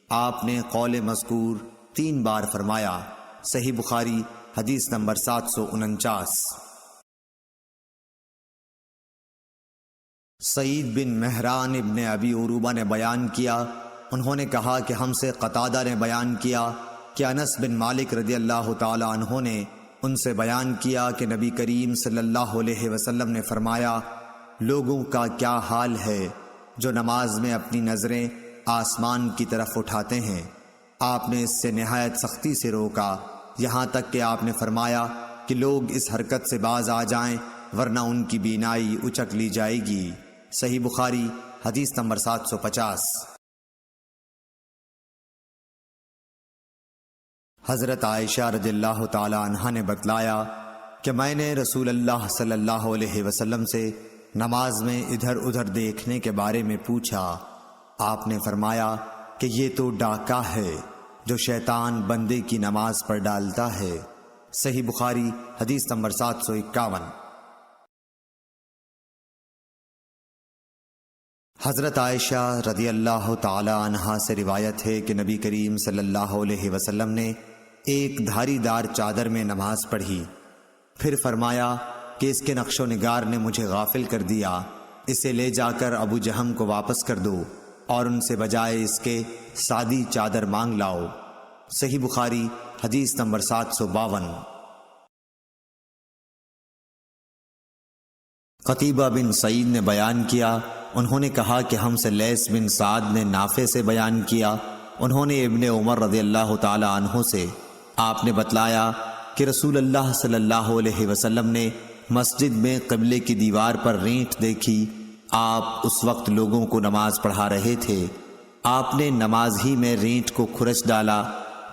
آپ نے قول مذکور 3 بار فرمایا۔ صحیح بخاری حدیث نمبر 749۔ سعید بن مہران ابن ابی عروبہ نے بیان کیا، انہوں نے کہا کہ ہم سے قتادہ نے بیان کیا کہ انس بن مالک رضی اللہ تعالی عنہ نے ان سے بیان کیا کہ نبی کریم صلی اللہ علیہ وسلم نے فرمایا، لوگوں کا کیا حال ہے جو نماز میں اپنی نظریں آسمان کی طرف اٹھاتے ہیں۔ آپ نے اس سے نہایت سختی سے روکا، یہاں تک کہ آپ نے فرمایا کہ لوگ اس حرکت سے باز آ جائیں ورنہ ان کی بینائی اچک لی جائے گی۔ صحیح بخاری حدیث نمبر 750۔ حضرت عائشہ رضی اللہ تعالی عنہا نے بتلایا کہ میں نے رسول اللہ صلی اللہ علیہ وسلم سے نماز میں ادھر ادھر دیکھنے کے بارے میں پوچھا۔ آپ نے فرمایا کہ یہ تو ڈاکہ ہے جو شیطان بندے کی نماز پر ڈالتا ہے۔ صحیح بخاری حدیث نمبر 751۔ حضرت عائشہ رضی اللہ تعالی عنہا سے روایت ہے کہ نبی کریم صلی اللہ علیہ وسلم نے ایک دھاری دار چادر میں نماز پڑھی، پھر فرمایا کہ اس کے نقش و نگار نے مجھے غافل کر دیا، اسے لے جا کر ابو جہم کو واپس کر دو اور ان سے بجائے اس کے سادی چادر مانگ لاؤ۔ صحیح بخاری حدیث نمبر 752۔ قتیبہ بن سعید نے بیان کیا، انہوں نے کہا کہ ہم سے لیث بن سعد نے نافع سے بیان کیا، انہوں نے ابن عمر رضی اللہ تعالی عنہ سے آپ نے بتلایا کہ رسول اللہ صلی اللہ علیہ وسلم نے مسجد میں قبلے کی دیوار پر رینٹ دیکھی، آپ اس وقت لوگوں کو نماز پڑھا رہے تھے، آپ نے نماز ہی میں رینٹ کو کھرچ ڈالا،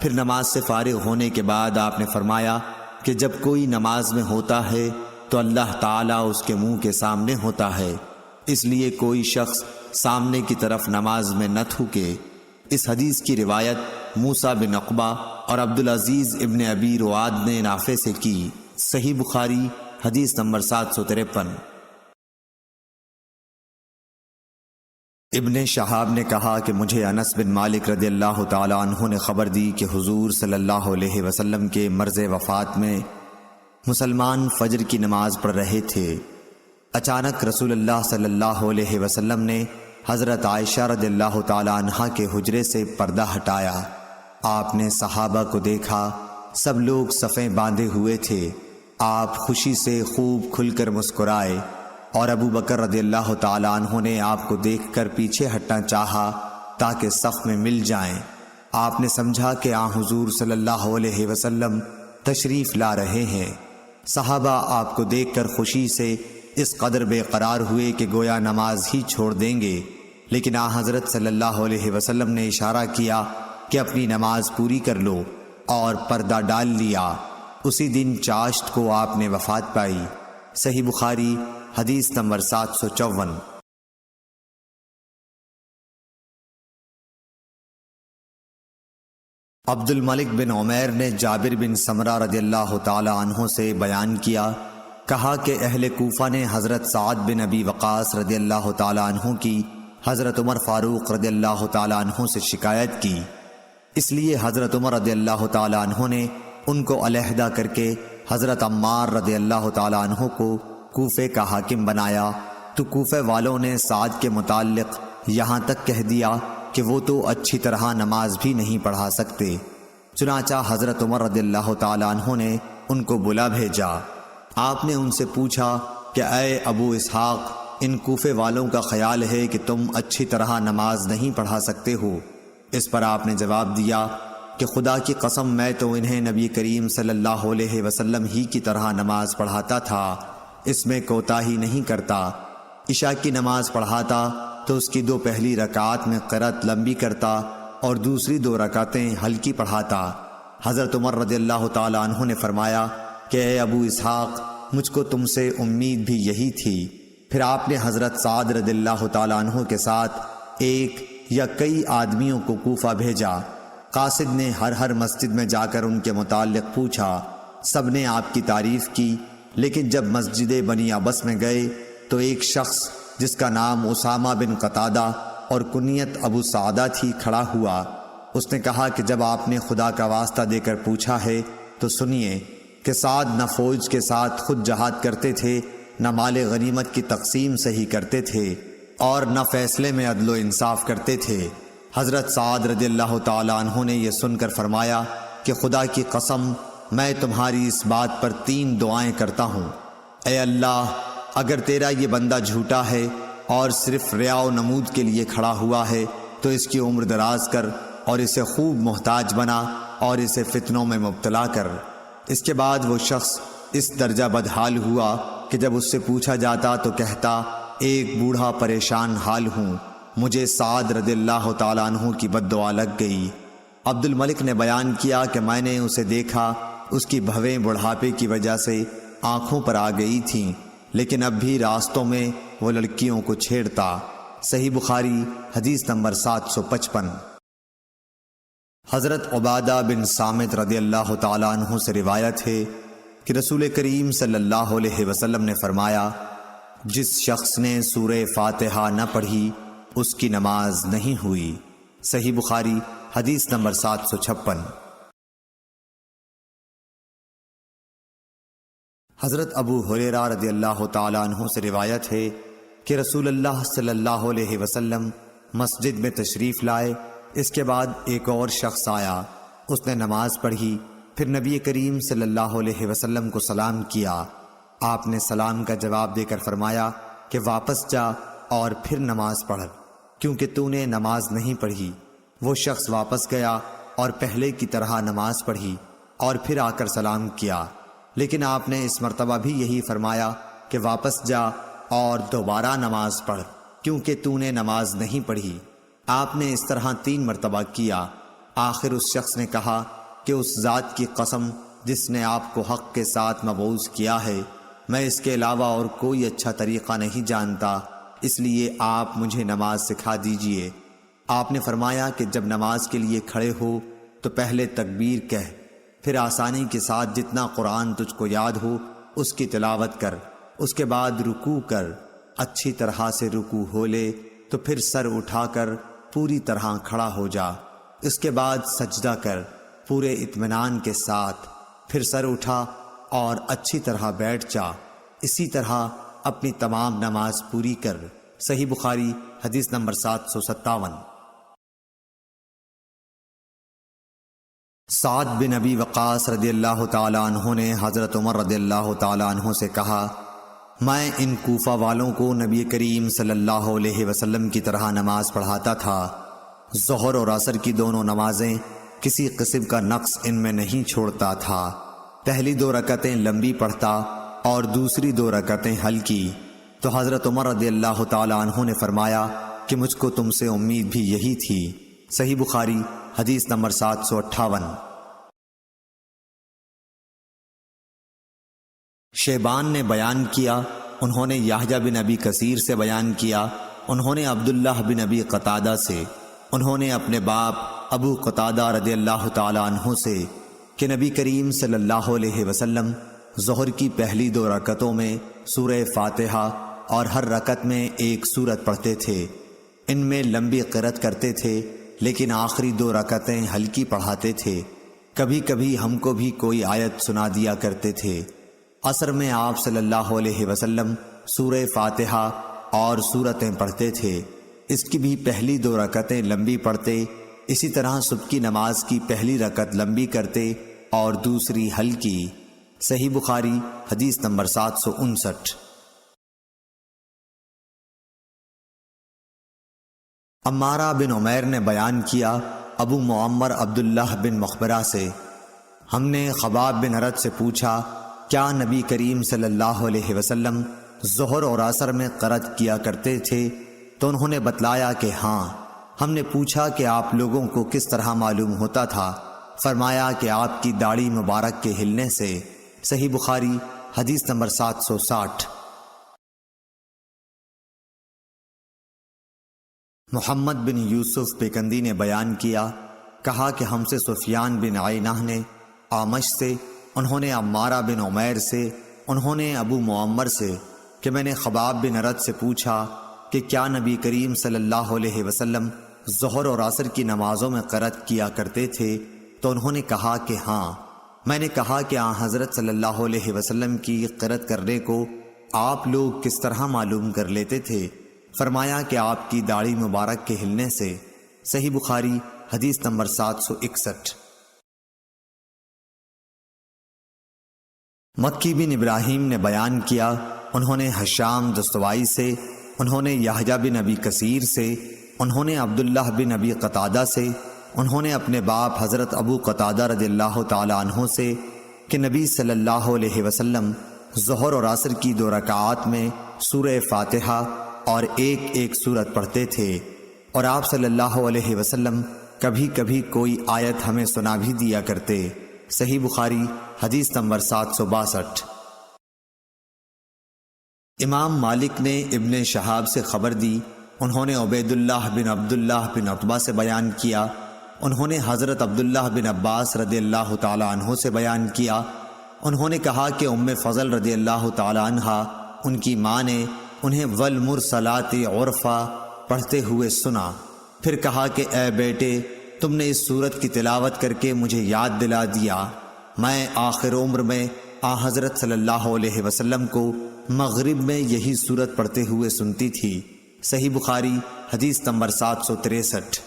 پھر نماز سے فارغ ہونے کے بعد آپ نے فرمایا کہ جب کوئی نماز میں ہوتا ہے تو اللہ تعالیٰ اس کے منہ کے سامنے ہوتا ہے، اس لیے کوئی شخص سامنے کی طرف نماز میں نہ تھوکے۔ اس حدیث کی روایت موسیٰ بن عقبہ اور عبدالعزیز ابن ابی رواد نے نافع سے کی۔ صحیح بخاری حدیث نمبر 753۔ ابن شہاب نے کہا کہ مجھے انس بن مالک رضی اللہ تعالی عنہ نے خبر دی کہ حضور صلی اللہ علیہ وسلم کے مرض وفات میں مسلمان فجر کی نماز پڑھ رہے تھے۔ اچانک رسول اللہ صلی اللہ علیہ وسلم نے حضرت عائشہ رضی اللہ تعالی عنہا کے حجرے سے پردہ ہٹایا، آپ نے صحابہ کو دیکھا، سب لوگ صفیں باندھے ہوئے تھے، آپ خوشی سے خوب کھل کر مسکرائے، اور ابو بکر رضی اللہ تعالی عنہ نے آپ کو دیکھ کر پیچھے ہٹنا چاہا تاکہ صف میں مل جائیں۔ آپ نے سمجھا کہ آن حضور صلی اللہ علیہ وسلم تشریف لا رہے ہیں۔ صحابہ آپ کو دیکھ کر خوشی سے اس قدر بے قرار ہوئے کہ گویا نماز ہی چھوڑ دیں گے، لیکن آن حضرت صلی اللہ علیہ وسلم نے اشارہ کیا کہ اپنی نماز پوری کر لو، اور پردہ ڈال لیا۔ اسی دن چاشت کو آپ نے وفات پائی۔ صحیح بخاری حدیث نمبر 754۔ عبد الملک بن عمیر نے جابر بن سمرہ رضی اللہ تعالی عنہ سے بیان کیا، کہا کہ اہل کوفہ نے حضرت سعد بن ابی وقاص رضی اللہ تعالی عنہ کی حضرت عمر فاروق رضی اللہ تعالی عنہ سے شکایت کی، اس لیے حضرت عمر رضی اللہ تعالی عنہ نے ان کو علیحدہ کر کے حضرت عمار رضی اللہ تعالی عنہ کو کوفے کا حاکم بنایا، تو کوفے والوں نے سعد کے متعلق یہاں تک کہہ دیا کہ وہ تو اچھی طرح نماز بھی نہیں پڑھا سکتے۔ چنانچہ حضرت عمر رضی اللہ تعالی عنہ نے ان کو بلا بھیجا۔ آپ نے ان سے پوچھا کہ اے ابو اسحاق، ان کوفے والوں کا خیال ہے کہ تم اچھی طرح نماز نہیں پڑھا سکتے ہو۔ اس پر آپ نے جواب دیا کہ خدا کی قسم میں تو انہیں نبی کریم صلی اللہ علیہ وسلم ہی کی طرح نماز پڑھاتا تھا، اس میں کوتاہی نہیں کرتا۔ عشاء کی نماز پڑھاتا تو اس کی 2 پہلی رکعات میں قرأت لمبی کرتا اور دوسری 2 رکعتیں ہلکی پڑھاتا۔ حضرت عمر رضی اللہ تعالیٰ عنہ نے فرمایا کہ اے ابو اسحاق، مجھ کو تم سے امید بھی یہی تھی۔ پھر آپ نے حضرت سعد رضی اللہ تعالیٰ عنہ کے ساتھ ایک یا کئی آدمیوں کو کوفہ بھیجا۔ قاصد نے ہر مسجد میں جا کر ان کے متعلق پوچھا۔ سب نے آپ کی تعریف کی، لیکن جب مسجد بنی عبس میں گئے تو ایک شخص جس کا نام اسامہ بن قتادہ اور کنیت ابو سعدہ تھی کھڑا ہوا۔ اس نے کہا کہ جب آپ نے خدا کا واسطہ دے کر پوچھا ہے تو سنیے کہ سعد نہ فوج کے ساتھ خود جہاد کرتے تھے، نہ مال غنیمت کی تقسیم صحیح کرتے تھے، اور نہ فیصلے میں عدل و انصاف کرتے تھے۔ حضرت سعد رضی اللہ تعالیٰ عنہ نے یہ سن کر فرمایا کہ خدا کی قسم میں تمہاری اس بات پر 3 دعائیں کرتا ہوں۔ اے اللہ، اگر تیرا یہ بندہ جھوٹا ہے اور صرف ریا و نمود کے لیے کھڑا ہوا ہے تو اس کی عمر دراز کر اور اسے خوب محتاج بنا اور اسے فتنوں میں مبتلا کر۔ اس کے بعد وہ شخص اس درجہ بدحال ہوا کہ جب اس سے پوچھا جاتا تو کہتا ایک بوڑھا پریشان حال ہوں، مجھے سعد رضی اللہ تعالیٰ عنہ کی بد دعا لگ گئی۔ عبد الملک نے بیان کیا کہ میں نے اسے دیکھا، اس کی بھویں بڑھاپے کی وجہ سے آنکھوں پر آ گئی تھیں، لیکن اب بھی راستوں میں وہ لڑکیوں کو چھیڑتا۔ صحیح بخاری حدیث نمبر 755۔ حضرت عبادہ بن صامت رضی اللہ تعالیٰ عنہ سے روایت ہے کہ رسول کریم صلی اللہ علیہ وسلم نے فرمایا، جس شخص نے سورہ فاتحہ نہ پڑھی اس کی نماز نہیں ہوئی۔ صحیح بخاری حدیث نمبر 756۔ حضرت ابو ہریرہ رضی اللہ تعالیٰ عنہ سے روایت ہے کہ رسول اللہ صلی اللہ علیہ وسلم مسجد میں تشریف لائے۔ اس کے بعد ایک اور شخص آیا، اس نے نماز پڑھی، پھر نبی کریم صلی اللہ علیہ وسلم کو سلام کیا۔ آپ نے سلام کا جواب دے کر فرمایا کہ واپس جا اور پھر نماز پڑھ، کیونکہ تو نے نماز نہیں پڑھی۔ وہ شخص واپس گیا اور پہلے کی طرح نماز پڑھی اور پھر آ کر سلام کیا، لیکن آپ نے اس مرتبہ بھی یہی فرمایا کہ واپس جا اور دوبارہ نماز پڑھ، کیونکہ تو نے نماز نہیں پڑھی۔ آپ نے اس طرح 3 مرتبہ کیا۔ آخر اس شخص نے کہا کہ اس ذات کی قسم جس نے آپ کو حق کے ساتھ مبعوث کیا ہے، میں اس کے علاوہ اور کوئی اچھا طریقہ نہیں جانتا، اس لیے آپ مجھے نماز سکھا دیجئے۔ آپ نے فرمایا کہ جب نماز کے لیے کھڑے ہو تو پہلے تکبیر کہہ، پھر آسانی کے ساتھ جتنا قرآن تجھ کو یاد ہو اس کی تلاوت کر، اس کے بعد رکوع کر، اچھی طرح سے رکوع ہو لے تو پھر سر اٹھا کر پوری طرح کھڑا ہو جا، اس کے بعد سجدہ کر پورے اطمینان کے ساتھ، پھر سر اٹھا اور اچھی طرح بیٹھ جا، اسی طرح اپنی تمام نماز پوری کر۔ صحیح بخاری حدیث نمبر 757۔ سعد بن ابی وقاص رضی اللہ تعالیٰ عنہ نے حضرت عمر رضی اللہ تعالیٰ عنہ سے کہا، میں ان کوفہ والوں کو نبی کریم صلی اللہ علیہ وسلم کی طرح نماز پڑھاتا تھا۔ ظہر اور عصر کی دونوں نمازیں کسی قسم کا نقص ان میں نہیں چھوڑتا تھا۔ پہلی 2 رکعتیں لمبی پڑھتا اور دوسری 2 رکعتیں ہلکی۔ تو حضرت عمر رضی اللہ تعالیٰ عنہ نے فرمایا کہ مجھ کو تم سے امید بھی یہی تھی۔ صحیح بخاری حدیث نمبر 758۔ شیبان نے بیان کیا، انہوں نے یحییٰ بن ابی کثیر سے بیان کیا، انہوں نے عبداللہ بن ابی قتادہ سے، انہوں نے اپنے باپ ابو قتادہ رضی اللہ تعالیٰ عنہ سے کہ نبی کریم صلی اللہ علیہ وسلم ظہر کی پہلی 2 رکعتوں میں سورہ فاتحہ اور ہر رکعت میں ایک سورت پڑھتے تھے۔ ان میں لمبی قرأت کرتے تھے، لیکن آخری 2 رکعتیں ہلکی پڑھاتے تھے۔ کبھی کبھی ہم کو بھی کوئی آیت سنا دیا کرتے تھے۔ عصر میں آپ صلی اللہ علیہ وسلم سورہ فاتحہ اور سورتیں پڑھتے تھے، اس کی بھی پہلی 2 رکعتیں لمبی پڑھتے، اسی طرح صبح کی نماز کی پہلی رکعت لمبی کرتے اور دوسری ہلکی۔ صحیح بخاری حدیث نمبر 759۔ عمارہ بن عمیر نے بیان کیا ابو معمر عبداللہ بن مخبرہ سے، ہم نے خباب بن ارد سے پوچھا کیا نبی کریم صلی اللہ علیہ وسلم ظہر اور عصر میں قرأت کیا کرتے تھے؟ تو انہوں نے بتلایا کہ ہاں۔ ہم نے پوچھا کہ آپ لوگوں کو کس طرح معلوم ہوتا تھا؟ فرمایا کہ آپ کی داڑھی مبارک کے ہلنے سے۔ صحیح بخاری حدیث نمبر 760۔ محمد بن یوسف پیکندی نے بیان کیا، کہا کہ ہم سے سفیان بن عینہ نے اعمش سے، انہوں نے عمارہ بن عمیر سے، انہوں نے ابو معمر سے کہ میں نے خباب بن ارد سے پوچھا کہ کیا نبی کریم صلی اللہ علیہ وسلم ظہر اور عصر کی نمازوں میں قرأت کیا کرتے تھے؟ تو انہوں نے کہا کہ ہاں۔ میں نے کہا کہ حضرت صلی اللہ علیہ وسلم کی قرأت کرنے کو آپ لوگ کس طرح معلوم کر لیتے تھے؟ فرمایا کہ آپ کی داڑھی مبارک کے ہلنے سے۔ صحیح بخاری حدیث نمبر 761۔ مکی بن ابراہیم نے بیان کیا، انہوں نے حشام دستوائی سے، انہوں نے یحییٰ بن ابی کثیر سے، انہوں نے عبداللہ بن ابی قتادہ سے، انہوں نے اپنے باپ حضرت ابو قتادہ رضی اللہ تعالی عنہ سے کہ نبی صلی اللہ علیہ وسلم ظہر اور عصر کی 2 رکعات میں سورہ فاتحہ اور ایک سورت پڑھتے تھے، اور آپ صلی اللہ علیہ وسلم کبھی کبھی کوئی آیت ہمیں سنا بھی دیا کرتے۔ صحیح بخاری حدیث نمبر 762۔ امام مالک نے ابن شہاب سے خبر دی، انہوں نے عبید اللہ بن عبداللہ بن عتبہ سے بیان کیا، انہوں نے حضرت عبداللہ بن عباس رضی اللہ تعالی عنہ سے بیان کیا، انہوں نے کہا کہ ام فضل رضی اللہ تعالی عنہا ان کی ماں نے انہیں والمرسلات عرفا پڑھتے ہوئے سنا، پھر کہا کہ اے بیٹے، تم نے اس سورت کی تلاوت کر کے مجھے یاد دلا دیا، میں آخر عمر میں حضرت صلی اللہ علیہ وسلم کو مغرب میں یہی سورت پڑھتے ہوئے سنتی تھی۔ صحیح بخاری حدیث نمبر 763۔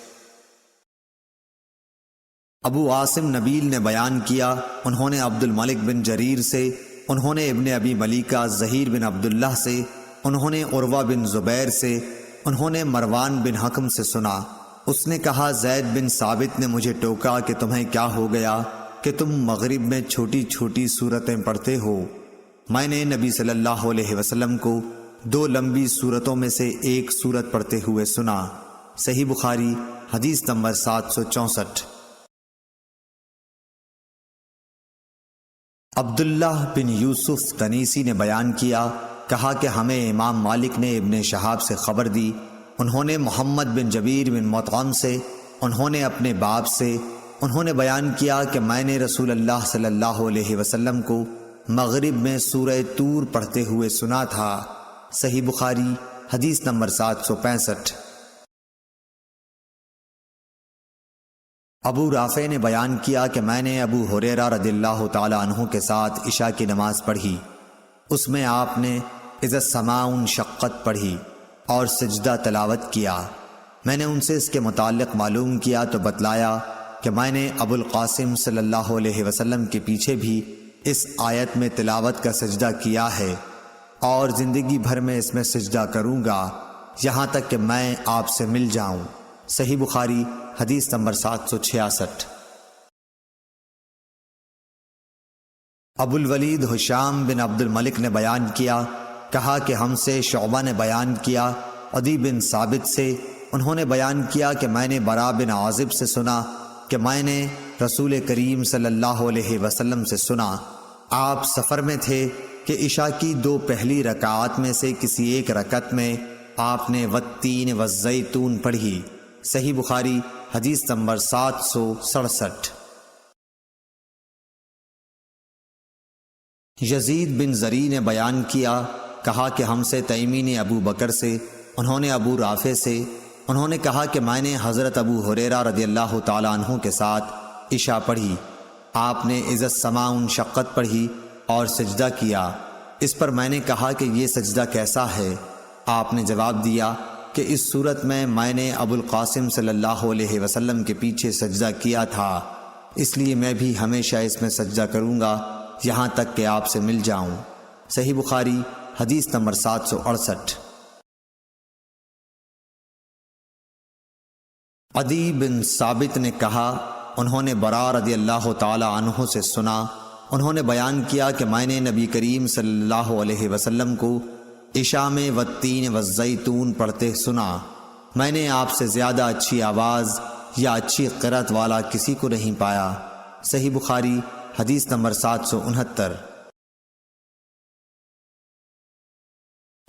ابو عاصم نبیل نے بیان کیا، انہوں نے عبد الملک بن جریر سے، انہوں نے ابن ابی ملیکہ ظہیر بن عبداللہ سے، انہوں نے عروہ بن زبیر سے، انہوں نے مروان بن حکم سے سنا، اس نے کہا زید بن ثابت نے مجھے ٹوکا کہ تمہیں کیا ہو گیا کہ تم مغرب میں چھوٹی چھوٹی سورتیں پڑھتے ہو؟ میں نے نبی صلی اللہ علیہ وسلم کو 2 لمبی سورتوں میں سے ایک سورت پڑھتے ہوئے سنا۔ صحیح بخاری حدیث نمبر 764۔ عبداللہ بن یوسف تنیسی نے بیان کیا، کہا کہ ہمیں امام مالک نے ابن شہاب سے خبر دی، انہوں نے محمد بن جبیر بن مطعم سے، انہوں نے اپنے باپ سے، انہوں نے بیان کیا کہ میں نے رسول اللہ صلی اللہ علیہ وسلم کو مغرب میں سورہ طور پڑھتے ہوئے سنا تھا۔ صحیح بخاری حدیث نمبر 765۔ ابو رافع نے بیان کیا کہ میں نے ابو ہریرہ رضی اللہ تعالی عنہ کے ساتھ عشاء کی نماز پڑھی، اس میں آپ نے اذا السماء انشقت پڑھی اور سجدہ تلاوت کیا۔ میں نے ان سے اس کے متعلق معلوم کیا تو بتلایا کہ میں نے ابو القاسم صلی اللہ علیہ وسلم کے پیچھے بھی اس آیت میں تلاوت کا سجدہ کیا ہے، اور زندگی بھر میں اس میں سجدہ کروں گا یہاں تک کہ میں آپ سے مل جاؤں۔ صحیح بخاری حدیث نمبر 766۔ ابو الولید حشام بن عبد الملک نے بیان کیا، کہا کہ ہم سے شعبہ نے بیان کیا عدی بن ثابت سے، انہوں نے بیان کیا کہ میں نے برا بن عازب سے سنا کہ میں نے رسول کریم صلی اللہ علیہ وسلم سے سنا، آپ سفر میں تھے کہ عشاء کی 2 پہلی رکعات میں سے کسی ایک رکعت میں آپ نے والتین والزیتون پڑھی۔ صحیح بخاری حدیث نمبر 767۔ یزید بن زری نے بیان کیا، کہا کہ ہم سے تیمی نے ابو بکر سے، انہوں نے ابو رافع سے، انہوں نے کہا کہ میں نے حضرت ابو ہریرہ رضی اللہ تعالی عنہ کے ساتھ عشاء پڑھی، آپ نے اذا السماء انشقت پڑھی اور سجدہ کیا۔ اس پر میں نے کہا کہ یہ سجدہ کیسا ہے؟ آپ نے جواب دیا کہ اس صورت میں نے ابو القاسم صلی اللہ علیہ وسلم کے پیچھے سجدہ کیا تھا، اس لیے میں بھی ہمیشہ اس میں سجدہ کروں گا یہاں تک کہ آپ سے مل جاؤں۔ صحیح بخاری حدیث نمبر 768۔ عدی بن ثابت نے کہا، انہوں نے براء رضی اللہ تعالی عنہ سے سنا، انہوں نے بیان کیا کہ میں نے نبی کریم صلی اللہ علیہ وسلم کو عشاء میں والتین والزیتون پڑھتے سنا۔ میں نے آپ سے زیادہ اچھی آواز یا اچھی قرأت والا کسی کو نہیں پایا۔ صحیح بخاری حدیث نمبر 769۔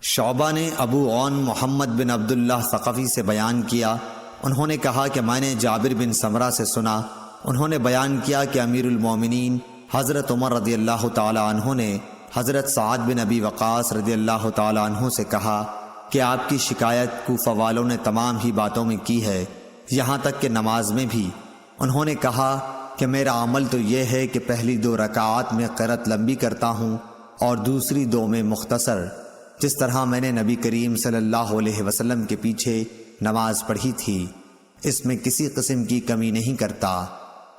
شعبہ نے ابو عون محمد بن عبداللہ ثقفی سے بیان کیا، انہوں نے کہا کہ میں نے جابر بن سمرہ سے سنا، انہوں نے بیان کیا کہ امیر المومنین حضرت عمر رضی اللہ تعالی عنہ نے حضرت سعد بن ابی وقاص رضی اللہ تعالی عنہ سے کہا کہ آپ کی شکایت کوفہ والوں نے تمام ہی باتوں میں کی ہے، یہاں تک کہ نماز میں بھی۔ انہوں نے کہا کہ میرا عمل تو یہ ہے کہ پہلی 2 رکعات میں قرأت لمبی کرتا ہوں اور دوسری 2 میں مختصر، جس طرح میں نے نبی کریم صلی اللہ علیہ وسلم کے پیچھے نماز پڑھی تھی، اس میں کسی قسم کی کمی نہیں کرتا۔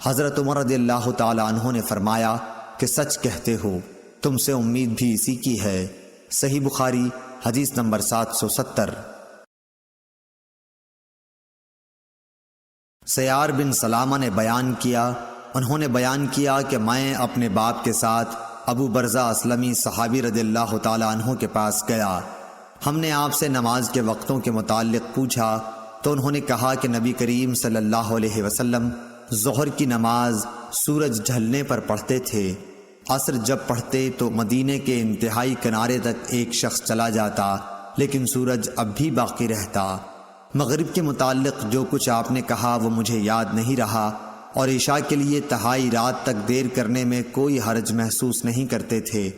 حضرت عمر رضی اللہ تعالی عنہ نے فرمایا کہ سچ کہتے ہو، تم سے امید بھی اسی کی ہے۔ صحیح بخاری حدیث نمبر 770۔ سیار بن سلامہ نے بیان کیا، انہوں نے بیان کیا کہ میں اپنے باپ کے ساتھ ابو برزہ اسلمی صحابی رضی اللہ تعالی عنہ کے پاس گیا۔ ہم نے آپ سے نماز کے وقتوں کے متعلق پوچھا تو انہوں نے کہا کہ نبی کریم صلی اللہ علیہ وسلم ظہر کی نماز سورج ڈھلنے پر پڑھتے تھے، عصر جب پڑھتے تو مدینے کے انتہائی کنارے تک ایک شخص چلا جاتا لیکن سورج اب بھی باقی رہتا۔ مغرب کے متعلق جو کچھ آپ نے کہا وہ مجھے یاد نہیں رہا، اور عشاء کے لیے تہائی رات تک دیر کرنے میں کوئی حرج محسوس نہیں کرتے تھے،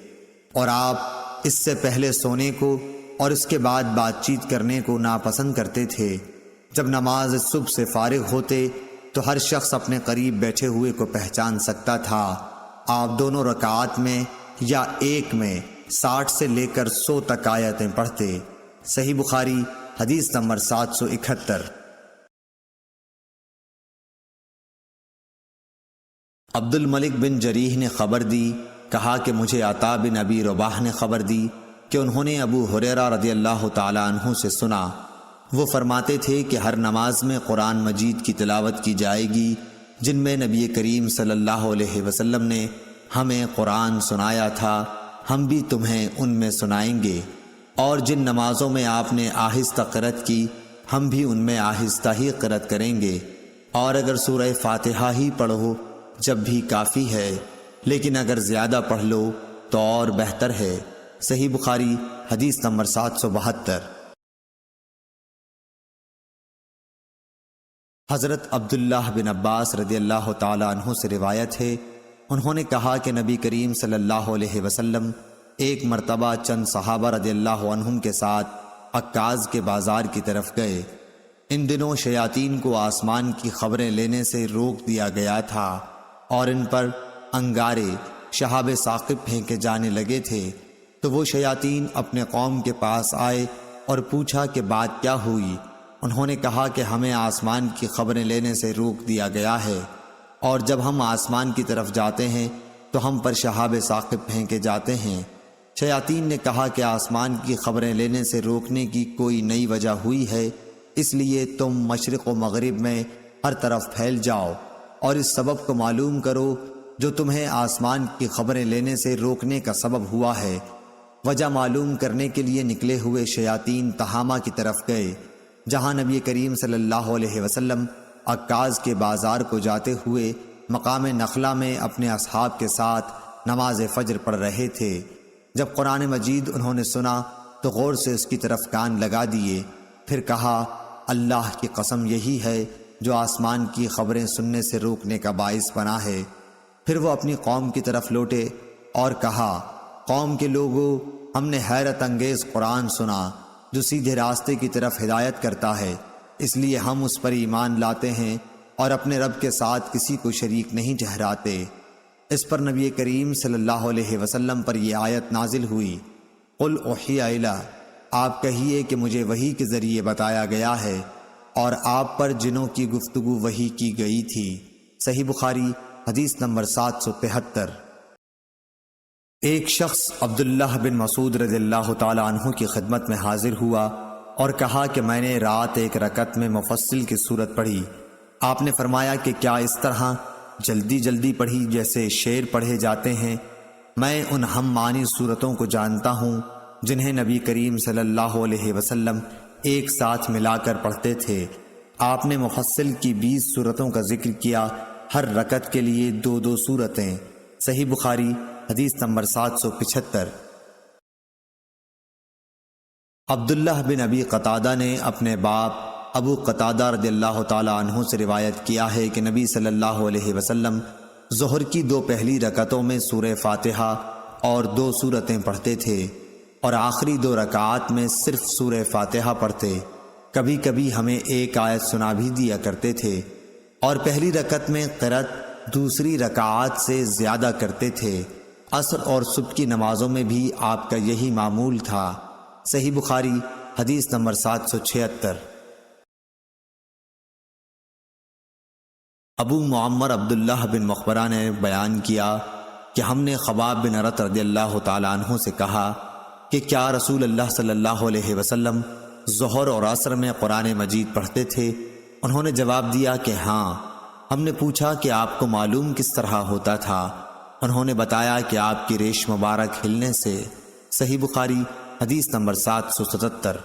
اور آپ اس سے پہلے سونے کو اور اس کے بعد بات چیت کرنے کو ناپسند کرتے تھے۔ جب نماز صبح سے فارغ ہوتے تو ہر شخص اپنے قریب بیٹھے ہوئے کو پہچان سکتا تھا۔ آپ دونوں رکعات میں یا ایک میں 60 سے لے کر 100 تک آیتیں پڑھتے۔ صحیح بخاری حدیث نمبر 771۔ عبد الملک بن جریح نے خبر دی، کہا کہ مجھے عطا بن ابی رباح نے خبر دی کہ انہوں نے ابو ہریرہ رضی اللہ تعالی عنہ سے سنا، وہ فرماتے تھے کہ ہر نماز میں قرآن مجید کی تلاوت کی جائے گی جن میں نبی کریم صلی اللہ علیہ وسلم نے ہمیں قرآن سنایا تھا، ہم بھی تمہیں ان میں سنائیں گے، اور جن نمازوں میں آپ نے آہستہ قرأت کی ہم بھی ان میں آہستہ ہی قرأت کریں گے، اور اگر سورہ فاتحہ ہی پڑھو جب بھی کافی ہے، لیکن اگر زیادہ پڑھ لو تو اور بہتر ہے۔ صحیح بخاری حدیث نمبر 772۔ حضرت عبداللہ بن عباس رضی اللہ تعالی عنہ سے روایت ہے، انہوں نے کہا کہ نبی کریم صلی اللہ علیہ وسلم ایک مرتبہ چند صحابہ رضی اللہ عنہم کے ساتھ عکاظ کے بازار کی طرف گئے۔ ان دنوں شیاطین کو آسمان کی خبریں لینے سے روک دیا گیا تھا اور ان پر انگارے شہاب ثاقب پھینکے جانے لگے تھے، تو وہ شیاطین اپنے قوم کے پاس آئے اور پوچھا کہ بات کیا ہوئی۔ انہوں نے کہا کہ ہمیں آسمان کی خبریں لینے سے روک دیا گیا ہے، اور جب ہم آسمان کی طرف جاتے ہیں تو ہم پر شہاب ثاقب پھینکے جاتے ہیں۔ شیاطین نے کہا کہ آسمان کی خبریں لینے سے روکنے کی کوئی نئی وجہ ہوئی ہے، اس لیے تم مشرق و مغرب میں ہر طرف پھیل جاؤ اور اس سبب کو معلوم کرو جو تمہیں آسمان کی خبریں لینے سے روکنے کا سبب ہوا ہے۔ وجہ معلوم کرنے کے لیے نکلے ہوئے شیاطین تہامہ کی طرف گئے، جہاں نبی کریم صلی اللہ علیہ وسلم عکاظ کے بازار کو جاتے ہوئے مقام نخلہ میں اپنے اصحاب کے ساتھ نماز فجر پڑھ رہے تھے۔ جب قرآن مجید انہوں نے سنا تو غور سے اس کی طرف کان لگا دیے، پھر کہا اللہ کی قسم یہی ہے جو آسمان کی خبریں سننے سے روکنے کا باعث بنا ہے۔ پھر وہ اپنی قوم کی طرف لوٹے اور کہا قوم کے لوگوں، ہم نے حیرت انگیز قرآن سنا جو سیدھے راستے کی طرف ہدایت کرتا ہے، اس لیے ہم اس پر ایمان لاتے ہیں اور اپنے رب کے ساتھ کسی کو شریک نہیں ٹھہراتے۔ اس پر نبی کریم صلی اللہ علیہ وسلم پر یہ آیت نازل ہوئی، قل اوحی الی، آپ کہیے کہ مجھے وحی کے ذریعے بتایا گیا ہے اور آپ پر جنوں کی گفتگو وحی کی گئی تھی۔ صحیح بخاری حدیث نمبر 773۔ ایک شخص عبداللہ بن مسعود رضی اللہ تعالی عنہ کی خدمت میں حاضر ہوا اور کہا کہ میں نے رات ایک رکعت میں مفصل کی صورت پڑھی۔ آپ نے فرمایا کہ کیا اس طرح جلدی جلدی پڑھی جیسے شعر پڑھے جاتے ہیں؟ میں ان ہم معنی صورتوں کو جانتا ہوں جنہیں نبی کریم صلی اللہ علیہ وسلم ایک ساتھ ملا کر پڑھتے تھے۔ آپ نے مفصل کی 20 صورتوں کا ذکر کیا، ہر رکعت کے لیے 2 صورتیں۔ صحیح بخاری حدیث نمبر 775۔ عبداللہ بن ابی قتادہ نے اپنے باپ ابو قتادہ رضی اللہ تعالی عنہ سے روایت کیا ہے کہ نبی صلی اللہ علیہ وسلم ظہر کی 2 پہلی رکعتوں میں سورہ فاتحہ اور 2 صورتیں پڑھتے تھے اور آخری 2 رکعات میں صرف سورہ فاتحہ پڑھتے۔ کبھی کبھی ہمیں ایک آیت سنا بھی دیا کرتے تھے اور پہلی رکعت میں قرأت دوسری رکعات سے زیادہ کرتے تھے۔ عصر اور صبح کی نمازوں میں بھی آپ کا یہی معمول تھا۔ صحیح بخاری حدیث نمبر 776۔ ابو معمر عبداللہ بن مخبرہ نے بیان کیا کہ ہم نے خباب بن ارت رضی اللہ تعالی عنہ سے کہا کہ کیا رسول اللہ صلی اللہ علیہ وسلم ظہر اور عصر میں قرآن مجید پڑھتے تھے؟ انہوں نے جواب دیا کہ ہاں۔ ہم نے پوچھا کہ آپ کو معلوم کس طرح ہوتا تھا؟ انہوں نے بتایا کہ آپ کی ریش مبارک ہلنے سے۔ صحیح بخاری حدیث نمبر 777۔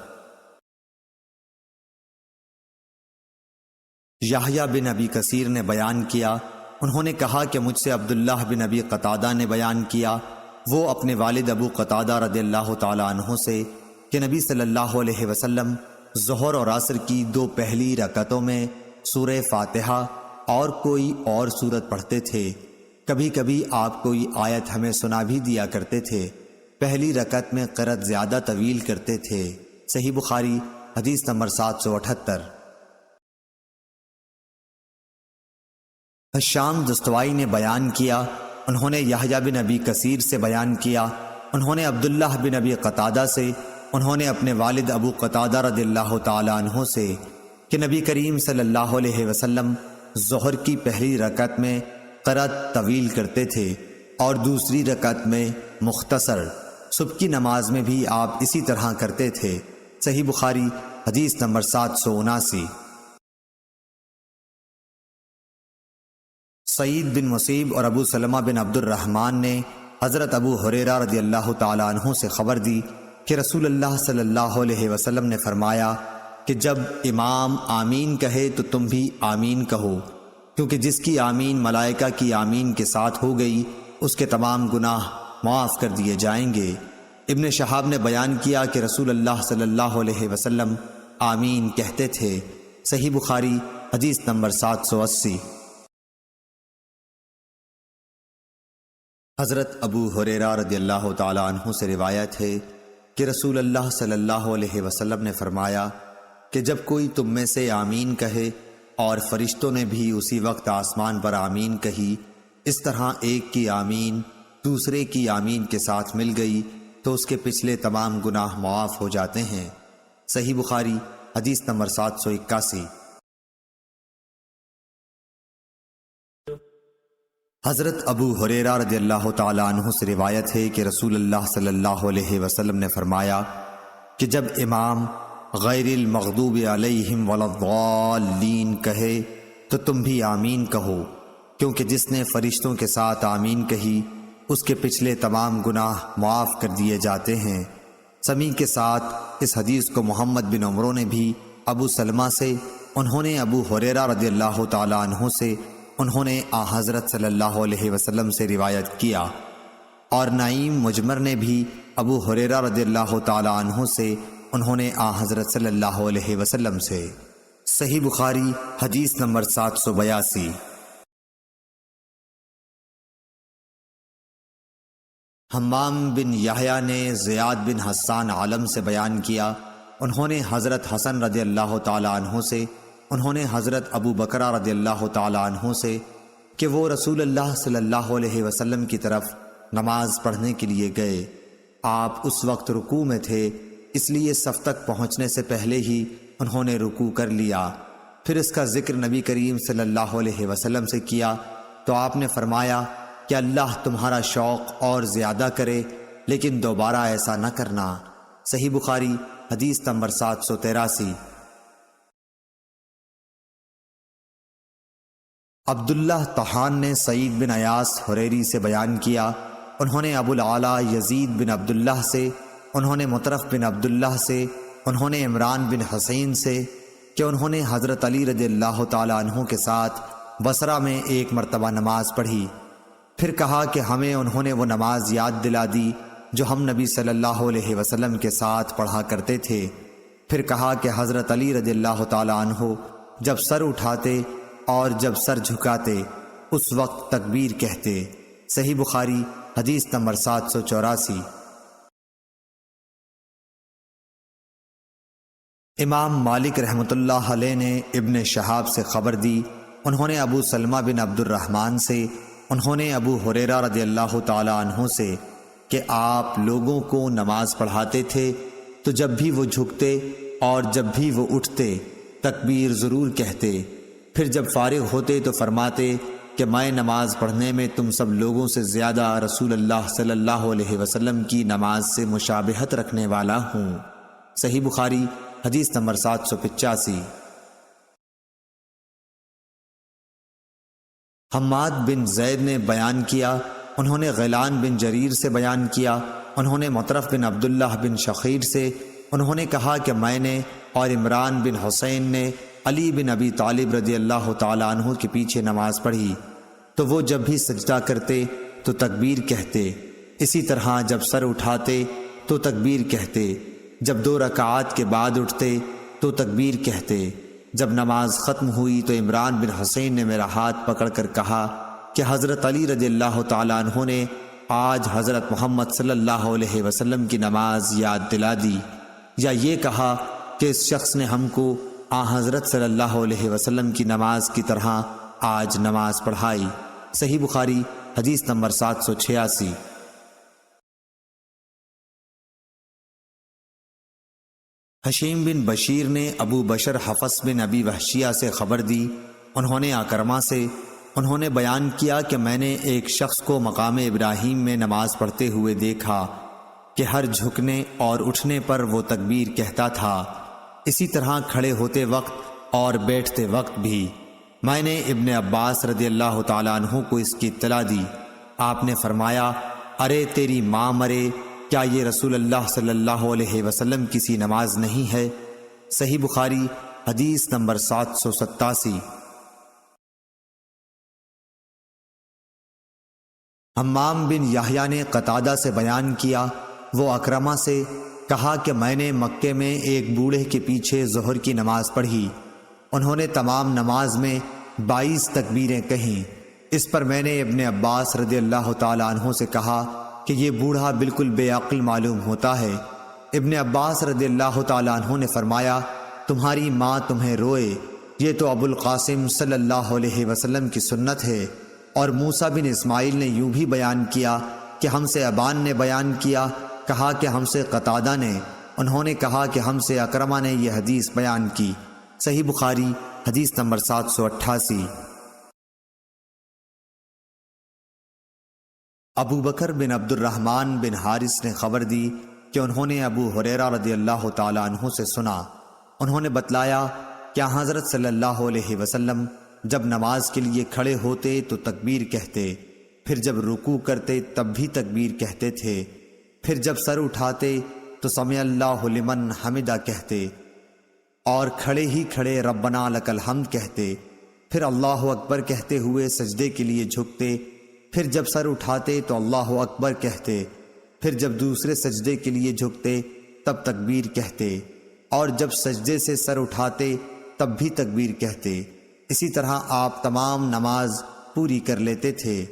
یحییٰ بن ابی کثیر نے بیان کیا، انہوں نے کہا کہ مجھ سے عبداللہ بن ابی قتادہ نے بیان کیا، وہ اپنے والد ابو قتادہ رضی اللہ تعالی عنہ سے، کہ نبی صلی اللہ علیہ وسلم ظہر اور عصر کی 2 پہلی رکعتوں میں سورہ فاتحہ اور کوئی اور سورت پڑھتے تھے۔ کبھی کبھی آپ کوئی آیت ہمیں سنا بھی دیا کرتے تھے۔ پہلی رکعت میں قرأت زیادہ طویل کرتے تھے۔ صحیح بخاری حدیث نمبر 778۔ حشام دستوائی نے بیان کیا، انہوں نے یحییٰ بن ابی کثیر سے بیان کیا، انہوں نے عبداللہ بن ابی قتادہ سے، انہوں نے اپنے والد ابو قتادہ رضی اللہ تعالی عنہ سے کہ نبی کریم صلی اللہ علیہ وسلم ظہر کی پہلی رکعت میں قرأت طویل کرتے تھے اور دوسری رکعت میں مختصر۔ صبح کی نماز میں بھی آپ اسی طرح کرتے تھے۔ صحیح بخاری حدیث نمبر 779۔ سعید بن مسیب اور ابو سلمہ بن عبد الرحمن نے حضرت ابو ہریرہ رضی اللہ تعالی عنہ سے خبر دی کہ رسول اللہ صلی اللہ علیہ وسلم نے فرمایا کہ جب امام آمین کہے تو تم بھی آمین کہو، کیونکہ جس کی آمین ملائکہ کی آمین کے ساتھ ہو گئی اس کے تمام گناہ معاف کر دیے جائیں گے۔ ابن شہاب نے بیان کیا کہ رسول اللہ صلی اللہ علیہ وسلم آمین کہتے تھے۔ صحیح بخاری حدیث نمبر 780۔ حضرت ابو ہریرہ رضی اللہ تعالی عنہ سے روایت ہے کہ رسول اللہ صلی اللہ علیہ وسلم نے فرمایا کہ جب کوئی تم میں سے آمین کہے اور فرشتوں نے بھی اسی وقت آسمان پر آمین کہی، اس طرح ایک کی آمین دوسرے کی آمین کے ساتھ مل گئی تو اس کے پچھلے تمام گناہ معاف ہو جاتے ہیں۔ صحیح بخاری حدیث نمبر 781۔ حضرت ابو ہریرہ رضی اللہ تعالی عنہ سے روایت ہے کہ رسول اللہ صلی اللہ علیہ وسلم نے فرمایا کہ جب امام غیر المغضوب علیہم ولا الضالین کہے تو تم بھی آمین کہو، کیونکہ جس نے فرشتوں کے ساتھ آمین کہی اس کے پچھلے تمام گناہ معاف کر دیے جاتے ہیں۔ سمیع کے ساتھ اس حدیث کو محمد بن عمرو نے بھی ابو سلمہ سے، انہوں نے ابو ہریرہ رضی اللہ تعالی عنہ سے، انہوں نے حضرت صلی اللہ علیہ وسلم سے روایت کیا، اور نعیم مجمر نے بھی ابو ہریرہ رضی اللہ تعالی عنہ سے، انہوں نے حضرت صلی اللہ علیہ وسلم سے۔ صحیح بخاری حدیث نمبر 782۔ حمام بن یحییٰ نے زیاد بن حسان عالم سے بیان کیا، انہوں نے حضرت حسن رضی اللہ تعالی عنہ سے، انہوں نے حضرت ابو بکرہ رضی اللہ تعالی عنہ سے کہ وہ رسول اللہ صلی اللہ علیہ وسلم کی طرف نماز پڑھنے کے لیے گئے۔ آپ اس وقت رکوع میں تھے، اس لیے صف تک پہنچنے سے پہلے ہی انہوں نے رکوع کر لیا۔ پھر اس کا ذکر نبی کریم صلی اللہ علیہ وسلم سے کیا تو آپ نے فرمایا کہ اللہ تمہارا شوق اور زیادہ کرے، لیکن دوبارہ ایسا نہ کرنا۔ صحیح بخاری حدیث نمبر 783۔ عبداللہ طحان نے سعید بن ایاس حریری سے بیان کیا، انہوں نے ابو العلا یزید بن عبداللہ سے، انہوں نے مطرف بن عبداللہ سے، انہوں نے عمران بن حسین سے کہ انہوں نے حضرت علی رضی اللہ تعالیٰ عنہ کے ساتھ بصرہ میں ایک مرتبہ نماز پڑھی، پھر کہا کہ ہمیں انہوں نے وہ نماز یاد دلا دی جو ہم نبی صلی اللہ علیہ وسلم کے ساتھ پڑھا کرتے تھے۔ پھر کہا کہ حضرت علی رضی اللہ تعالیٰ عنہ جب سر اٹھاتے اور جب سر جھکاتے اس وقت تکبیر کہتے۔ صحیح بخاری حدیث نمبر 784۔ امام مالک رحمۃ اللہ علیہ نے ابن شہاب سے خبر دی، انہوں نے ابو سلمہ بن عبد الرحمن سے، انہوں نے ابو ہریرہ رضی اللہ تعالی عنہ سے کہ آپ لوگوں کو نماز پڑھاتے تھے تو جب بھی وہ جھکتے اور جب بھی وہ اٹھتے تکبیر ضرور کہتے، پھر جب فارغ ہوتے تو فرماتے کہ میں نماز پڑھنے میں تم سب لوگوں سے زیادہ رسول اللہ صلی اللہ علیہ وسلم کی نماز سے مشابہت رکھنے والا ہوں۔ صحیح بخاری حدیث نمبر 785۔ حماد بن زید نے بیان کیا، انہوں نے غیلان بن جریر سے بیان کیا، انہوں نے مطرف بن عبداللہ بن شخیر سے، انہوں نے کہا کہ میں نے اور عمران بن حسین نے علی بن ابی طالب رضی اللہ تعالیٰ عنہ کے پیچھے نماز پڑھی تو وہ جب بھی سجدہ کرتے تو تکبیر کہتے، اسی طرح جب سر اٹھاتے تو تکبیر کہتے، جب 2 رکعات کے بعد اٹھتے تو تکبیر کہتے۔ جب نماز ختم ہوئی تو عمران بن حسین نے میرا ہاتھ پکڑ کر کہا کہ حضرت علی رضی اللہ تعالیٰ عنہ نے آج حضرت محمد صلی اللہ علیہ وسلم کی نماز یاد دلا دی، یا یہ کہا کہ اس شخص نے ہم کو حضرت صلی اللہ علیہ وسلم کی نماز کی طرح آج نماز پڑھائی۔ صحیح بخاری حدیث نمبر 786۔ حشیم بن بشیر نے ابو بشر حفص بن ابی وحشیہ سے خبر دی، انہوں نے اکرمہ سے، انہوں نے بیان کیا کہ میں نے ایک شخص کو مقام ابراہیم میں نماز پڑھتے ہوئے دیکھا کہ ہر جھکنے اور اٹھنے پر وہ تکبیر کہتا تھا، اسی طرح کھڑے ہوتے وقت اور بیٹھتے وقت بھی۔ میں نے ابن عباس رضی اللہ تعالیٰ عنہ کو اس کی اطلاع دی، آپ نے فرمایا ارے تیری ماں مرے، کیا یہ رسول اللہ صلی اللہ علیہ وسلم کسی نماز نہیں ہے؟ صحیح بخاری حدیث نمبر 787۔ حمام بن یحییٰ نے قتادہ سے بیان کیا، وہ اکرمہ سے کہا کہ میں نے مکے میں ایک بوڑھے کے پیچھے ظہر کی نماز پڑھی، انہوں نے تمام نماز میں 22 تکبیریں کہیں۔ اس پر میں نے ابن عباس رضی اللہ تعالیٰ عنہ سے کہا کہ یہ بوڑھا بالکل بے عقل معلوم ہوتا ہے۔ ابن عباس رضی اللہ تعالیٰ عنہ نے فرمایا تمہاری ماں تمہیں روئے، یہ تو ابو القاسم صلی اللہ علیہ وسلم کی سنت ہے۔ اور موسیٰ بن اسماعیل نے یوں بھی بیان کیا کہ ہم سے ابان نے بیان کیا، کہا کہ ہم سے قتادہ نے، انہوں نے کہا کہ ہم سے اکرمہ نے یہ حدیث بیان کی۔ صحیح بخاری حدیث نمبر 788۔ ابو بکر بن عبد الرحمن بن حارث نے خبر دی کہ انہوں نے ابو ہریرہ رضی اللہ تعالیٰ عنہ سے سنا، انہوں نے بتلایا کہ حضرت صلی اللہ علیہ وسلم جب نماز کے لیے کھڑے ہوتے تو تکبیر کہتے، پھر جب رکوع کرتے تب بھی تکبیر کہتے تھے، پھر جب سر اٹھاتے تو سمع اللہ لمن حمدہ کہتے، اور کھڑے ہی کھڑے ربنا لک الحمد کہتے، پھر اللہ اکبر کہتے ہوئے سجدے کے لیے جھکتے، پھر جب سر اٹھاتے تو اللہ اکبر کہتے، پھر جب دوسرے سجدے کے لیے جھکتے تب تکبیر کہتے، اور جب سجدے سے سر اٹھاتے تب بھی تکبیر کہتے۔ اسی طرح آپ تمام نماز پوری کر لیتے تھے۔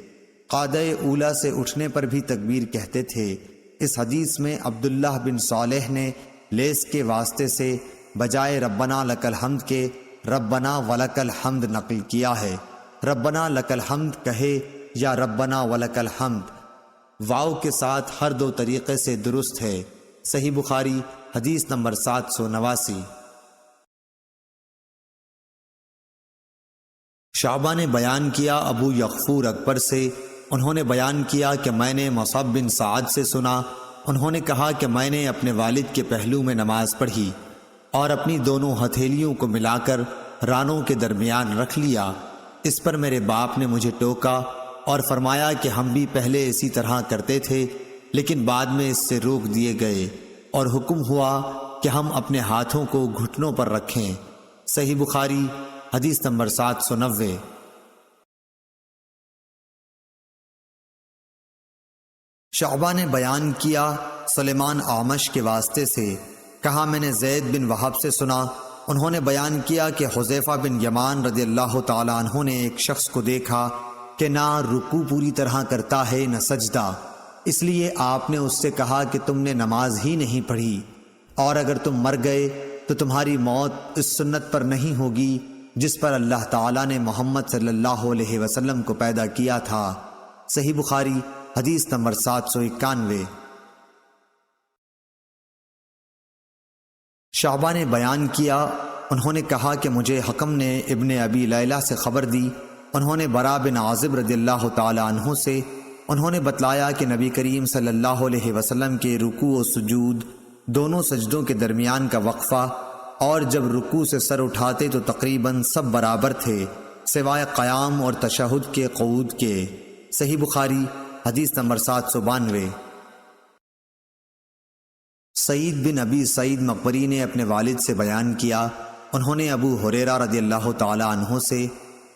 قعدہ اولیٰ سے اٹھنے پر بھی تکبیر کہتے تھے۔ اس حدیث میں عبداللہ بن صالح نے لیس کے واسطے سے بجائے ربنا لک الحمد کے ربنا ولک الحمد نقل کیا ہے۔ ربنا لک الحمد کہے یا ربنا ولک الحمد، واو کے ساتھ ہر دو طریقے سے درست ہے۔ صحیح بخاری حدیث نمبر 789۔ شعبہ نے بیان کیا ابو یغفور اکبر سے، انہوں نے بیان کیا کہ میں نے مصعب بن سعد سے سنا، انہوں نے کہا کہ میں نے اپنے والد کے پہلو میں نماز پڑھی اور اپنی دونوں ہتھیلیوں کو ملا کر رانوں کے درمیان رکھ لیا۔ اس پر میرے باپ نے مجھے ٹوکا اور فرمایا کہ ہم بھی پہلے اسی طرح کرتے تھے، لیکن بعد میں اس سے روک دیے گئے اور حکم ہوا کہ ہم اپنے ہاتھوں کو گھٹنوں پر رکھیں۔ صحیح بخاری حدیث نمبر 790۔ شعبہ نے بیان کیا سلیمان اعمش کے واسطے سے، کہا میں نے زید بن وہب سے سنا، انہوں نے بیان کیا کہ حذیفہ بن یمان رضی اللہ تعالی عنہ نے ایک شخص کو دیکھا کہ نہ رکوع پوری طرح کرتا ہے نہ سجدہ، اس لیے آپ نے اس سے کہا کہ تم نے نماز ہی نہیں پڑھی، اور اگر تم مر گئے تو تمہاری موت اس سنت پر نہیں ہوگی جس پر اللہ تعالیٰ نے محمد صلی اللہ علیہ وسلم کو پیدا کیا تھا۔ صحیح بخاری حدیث نمبر 791۔ شعبہ نے بیان کیا، انہوں نے کہا کہ مجھے حکم نے ابن ابی لیلہ سے خبر دی، انہوں نے برا بن عازب رضی اللہ تعالی عنہ سے، انہوں نے بتلایا کہ نبی کریم صلی اللہ علیہ وسلم کے رکوع و سجود، دونوں سجدوں کے درمیان کا وقفہ، اور جب رکوع سے سر اٹھاتے تو تقریباً سب برابر تھے سوائے قیام اور تشہد کے قعود کے۔ صحیح بخاری حدیث نمبر 792۔ سعید بن ابی سعید مقبری نے اپنے والد سے بیان کیا، انہوں نے ابو ہریرہ رضی اللہ تعالی عنہ سے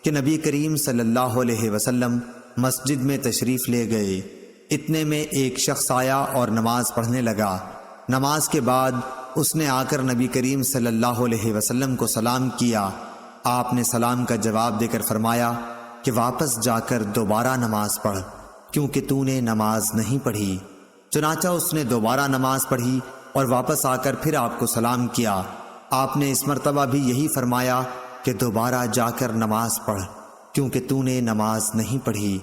کہ نبی کریم صلی اللہ علیہ وسلم مسجد میں تشریف لے گئے، اتنے میں ایک شخص آیا اور نماز پڑھنے لگا۔ نماز کے بعد اس نے آ کر نبی کریم صلی اللہ علیہ وسلم کو سلام کیا، آپ نے سلام کا جواب دے کر فرمایا کہ واپس جا کر دوبارہ نماز پڑھ، کیونکہ تو نے نماز نہیں پڑھی۔ چنانچہ اس نے دوبارہ نماز پڑھی اور واپس آ کر پھر آپ کو سلام کیا، آپ نے اس مرتبہ بھی یہی فرمایا کہ دوبارہ جا کر نماز پڑھ، کیونکہ تو نے نماز نہیں پڑھی۔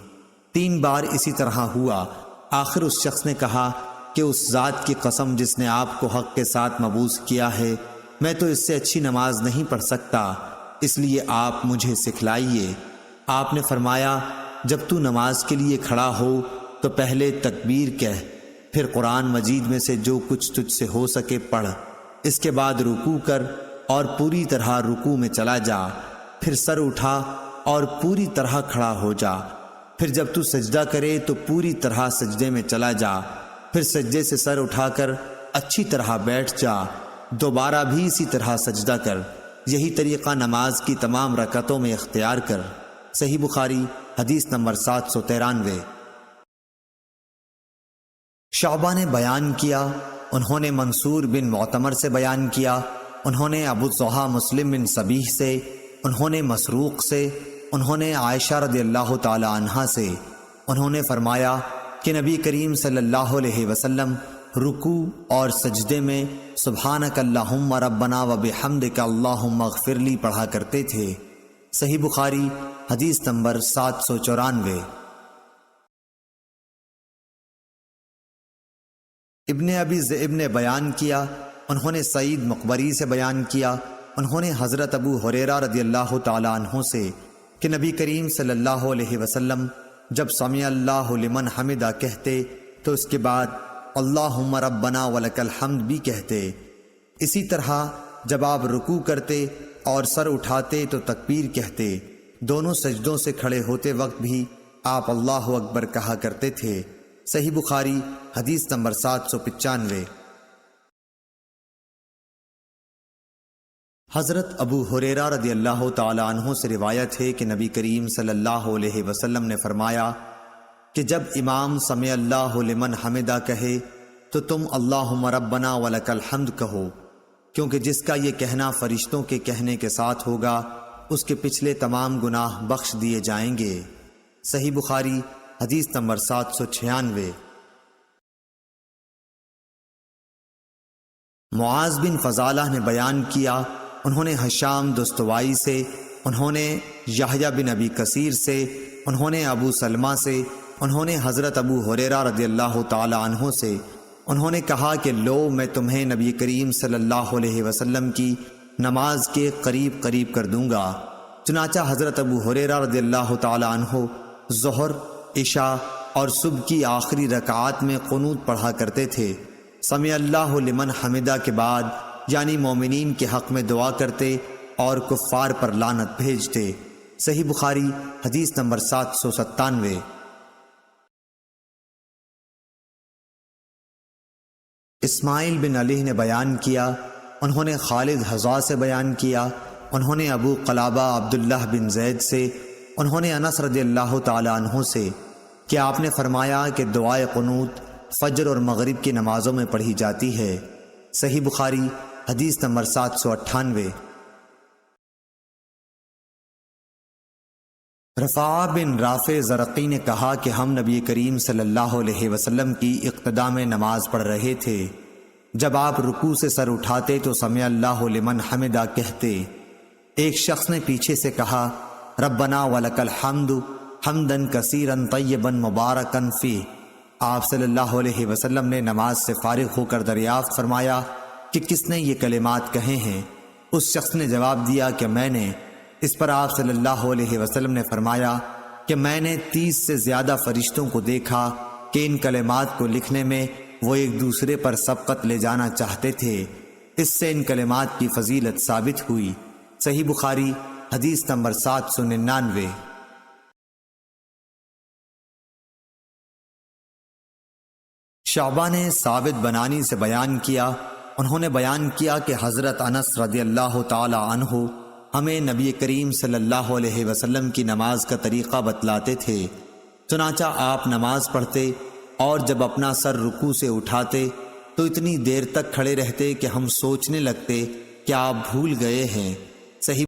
3 بار اسی طرح ہوا، آخر اس شخص نے کہا کہ اس ذات کی قسم جس نے آپ کو حق کے ساتھ مبعوث کیا ہے، میں تو اس سے اچھی نماز نہیں پڑھ سکتا، اس لیے آپ مجھے سکھلائیے۔ آپ نے فرمایا جب تو نماز کے لیے کھڑا ہو تو پہلے تکبیر کہہ، پھر قرآن مجید میں سے جو کچھ تجھ سے ہو سکے پڑھ، اس کے بعد رکوع کر اور پوری طرح رکوع میں چلا جا، پھر سر اٹھا اور پوری طرح کھڑا ہو جا، پھر جب تو سجدہ کرے تو پوری طرح سجدے میں چلا جا، پھر سجدے سے سر اٹھا کر اچھی طرح بیٹھ جا، دوبارہ بھی اسی طرح سجدہ کر، یہی طریقہ نماز کی تمام رکعتوں میں اختیار کر۔ صحیح بخاری حدیث نمبر 793۔ شعبہ نے بیان کیا، انہوں نے منصور بن معتمر سے بیان کیا، انہوں نے ابو الضحیٰ مسلم بن صبیح سے، انہوں نے مسروق سے، انہوں نے عائشہ رضی اللہ تعالی عنہا سے، انہوں نے فرمایا کہ نبی کریم صلی اللہ علیہ وسلم رکوع اور سجدے میں سبحانک اللہم ربنا وبحمدک اللہم اغفر لی پڑھا کرتے تھے۔ صحیح بخاری حدیث نمبر 794۔ ابن ابی ذئب نے بیان کیا، انہوں نے سعید مقبری سے بیان کیا، انہوں نے حضرت ابو ہریرہ رضی اللہ تعالی عنہ سے کہ نبی کریم صلی اللہ علیہ وسلم جب سمع اللہ لمن حمدہ کہتے تو اس کے بعد اللہم ربنا ولک الحمد بھی کہتے۔ اسی طرح جب آپ رکوع کرتے اور سر اٹھاتے تو تکبیر کہتے، دونوں سجدوں سے کھڑے ہوتے وقت بھی آپ اللہ اکبر کہا کرتے تھے۔ صحیح بخاری حدیث نمبر 795۔ حضرت ابو ہریرہ رضی اللہ تعالی عنہ سے روایت ہے کہ نبی کریم صلی اللہ علیہ وسلم نے فرمایا کہ جب امام سمع اللہ لمن حمدہ کہے تو تم اللہم ربنا ولک الحمد کہو، کیونکہ جس کا یہ کہنا فرشتوں کے کہنے کے ساتھ ہوگا اس کے پچھلے تمام گناہ بخش دیے جائیں گے۔ صحیح بخاری حدیث نمبر 796۔ معاذ بن فضالہ نے بیان کیا، انہوں نے ہشام دستوائی سے، انہوں نے یحییٰ بن ابی کثیر سے، انہوں نے ابو سلمہ سے، انہوں نے حضرت ابو ہریرہ رضی اللہ تعالی عنہ سے، انہوں نے کہا کہ لو میں تمہیں نبی کریم صلی اللہ علیہ وسلم کی نماز کے قریب قریب کر دوں گا۔ چنانچہ حضرت ابو ہریرہ رضی اللہ تعالی عنہ ظہر، عشاء اور صبح کی آخری رکعات میں قنوت پڑھا کرتے تھے۔ سمع اللہ لمن حمدہ کے بعد یعنی مومنین کے حق میں دعا کرتے اور کفار پر لعنت بھیجتے۔ صحیح بخاری حدیث نمبر 797۔ اسماعیل بن علی نے بیان کیا، انہوں نے خالد حذا سے بیان کیا، انہوں نے ابو قلابہ عبداللہ بن زید سے، انہوں نے انس رضی اللہ تعالی عنہ سے کہ آپ نے فرمایا کہ دعائے قنوت فجر اور مغرب کی نمازوں میں پڑھی جاتی ہے۔ صحیح بخاری حدیث نمبر 798۔ رفاع بن رافع زرقی نے کہا کہ ہم نبی کریم صلی اللہ علیہ وسلم کی اقتداء میں نماز پڑھ رہے تھے، جب آپ رکوع سے سر اٹھاتے تو سمع اللہ لمن حمدہ کہتے۔ ایک شخص نے پیچھے سے کہا ربنا ولک الحمد حمدا کثیرا طیبا مبارکا فیہ۔ آپ صلی اللہ علیہ وسلم نے نماز سے فارغ ہو کر دریافت فرمایا کہ کس نے یہ کلمات کہے ہیں؟ اس شخص نے جواب دیا کہ میں نے۔ اس پر آپ صلی اللہ علیہ وسلم نے فرمایا کہ میں نے 30 سے زیادہ فرشتوں کو دیکھا کہ ان کلمات کو لکھنے میں وہ ایک دوسرے پر سبقت لے جانا چاہتے تھے، اس سے ان کلمات کی فضیلت ثابت ہوئی۔ صحیح بخاری حدیث نمبر 799۔ شعبہ نے ثابت بنانی سے بیان کیا، انہوں نے بیان کیا کہ حضرت انس رضی اللہ تعالی عنہ ہمیں نبی کریم صلی اللہ علیہ وسلم کی نماز کا طریقہ بتلاتے تھے، چنانچہ آپ نماز پڑھتے اور جب اپنا سر رکوع سے اٹھاتے تو اتنی دیر تک کھڑے رہتے کہ ہم سوچنے لگتے کہ آپ بھول گئے ہیں۔ صحیح